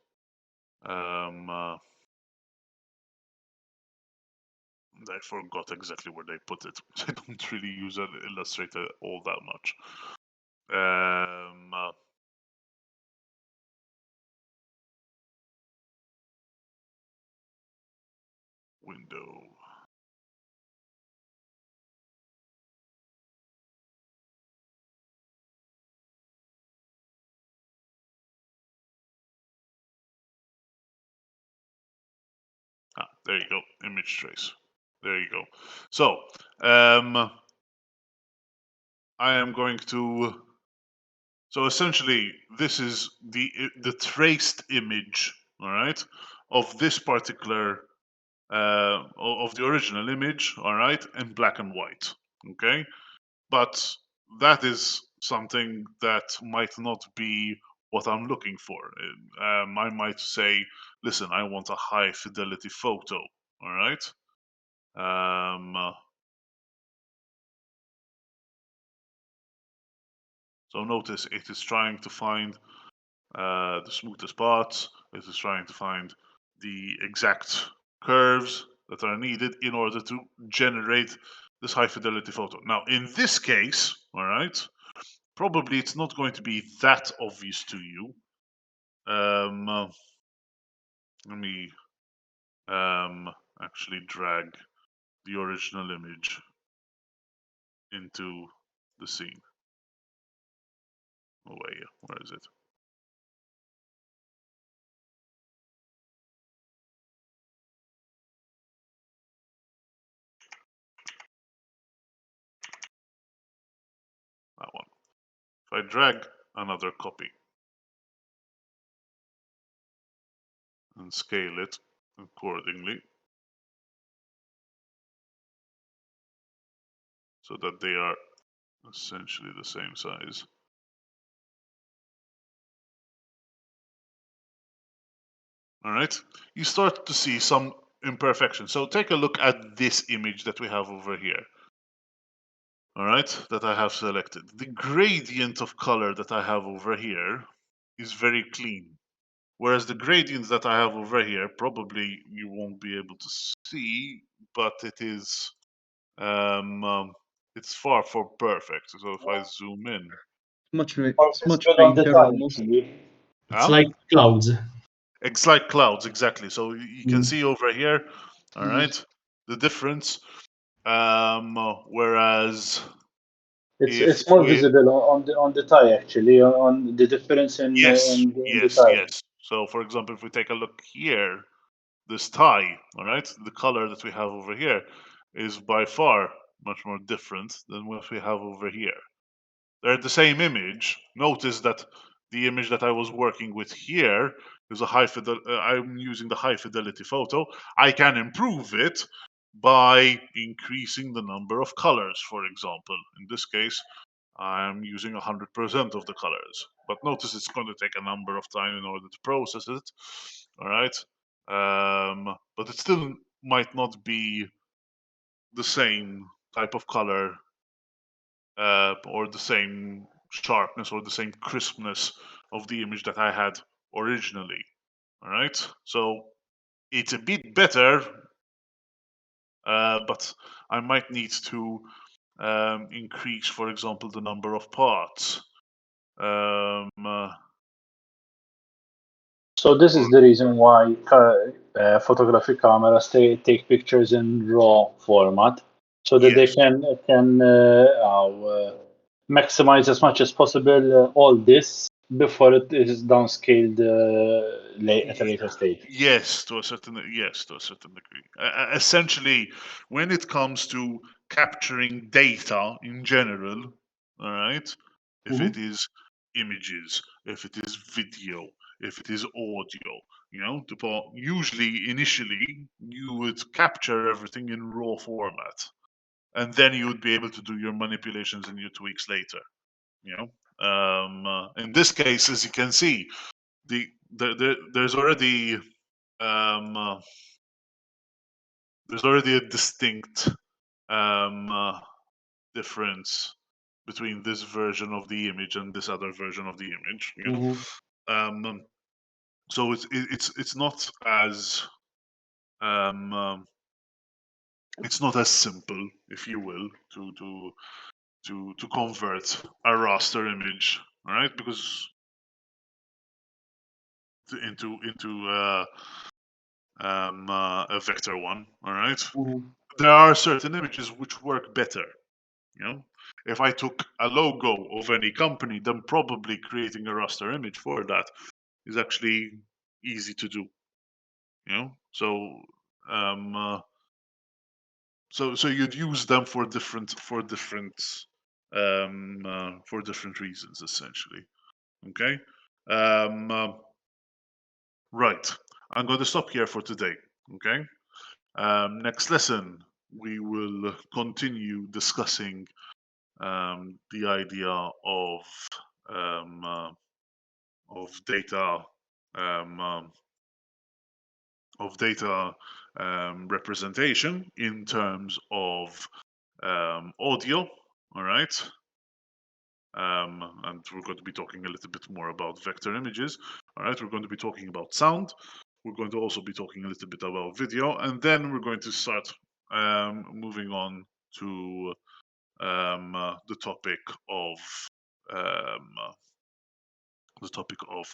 I forgot exactly where they put it. I don't really use Illustrator all that much. Window. There you go. Image trace. There you go. So I am going to. So essentially, this is the traced image, all right, of this particular of the original image, all right, in black and white. Okay, but that is something that might not be what I'm looking for. I might say, listen, I want a high fidelity photo, all right. So notice it is trying to find the smoothest parts. It is trying to find the exact curves that are needed in order to generate this high fidelity photo. Now, in this case, all right, probably it's not going to be that obvious to you. Let me actually drag the original image into the scene. Oh, wait, where is it? That one. If I drag another copy and scale it accordingly so that they are essentially the same size. All right, you start to see some imperfection. So take a look at this image that we have over here. All right, that I have selected. The gradient of color that I have over here is very clean. Whereas the gradient that I have over here, probably you won't be able to see, but it is, it's far from perfect. So if I zoom in, It's much good on the fainter time, almost. actually. It's like clouds. it's like clouds, exactly. So you can Mm. see over here, all right, the difference. Whereas It's if more we, visible on the tie, actually, on the difference in yes, in the tie. yes. So for example, if we take a look here, this tie, all right, the color that we have over here is by far much more different than what we have over here. They're the same image. Notice that the image that I was working with here is a I'm using the high fidelity photo. I can improve it by increasing the number of colors, for example. In this case, I'm using 100% of the colors. But notice it's going to take a number of time in order to process it. All right. But it still might not be the same type of color or the same sharpness or the same crispness of the image that I had originally. All right. So it's a bit better, but I might need to increase, for example, the number of parts. So this is the reason why photographic cameras take pictures in RAW format, so that they Yes. can maximize as much as possible all this before it is downscaled at a later stage. Yes, to a certain degree. Essentially, when it comes to capturing data in general, all right, if it is images, if it is video, if it is audio, usually initially you would capture everything in raw format, and then you would be able to do your manipulations and your tweaks later. In this case, as you can see, there's already there's already a distinct difference between this version of the image and this other version of the image. So it's not as it's not as simple, if you will, to convert a raster image, all right, because into a vector one, all right. There are certain images which work better. If I took a logo of any company, then probably creating a raster image for that is actually easy to do. So so you'd use them for different reasons, essentially. Okay. Right. I'm going to stop here for today. Okay. Next lesson, we will continue discussing the idea of data representation in terms of audio. All right. And we're going to be talking a little bit more about vector images. All right. We're going to be talking about sound. We're going to also be talking a little bit about video, and then we're going to start moving on to the topic of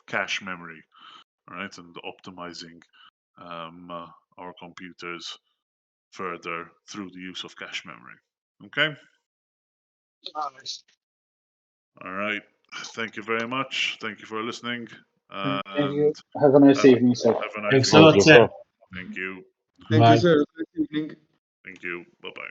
cache memory, all right, and optimizing our computers further through the use of cache memory. Okay. All right. Thank you very much. Thank you for listening. Thank And you. Have a nice evening, sir. have a nice Thanks a evening. lot, sir. Thank you. Thank you, Bye. sir. Good evening. Thank you. Bye bye.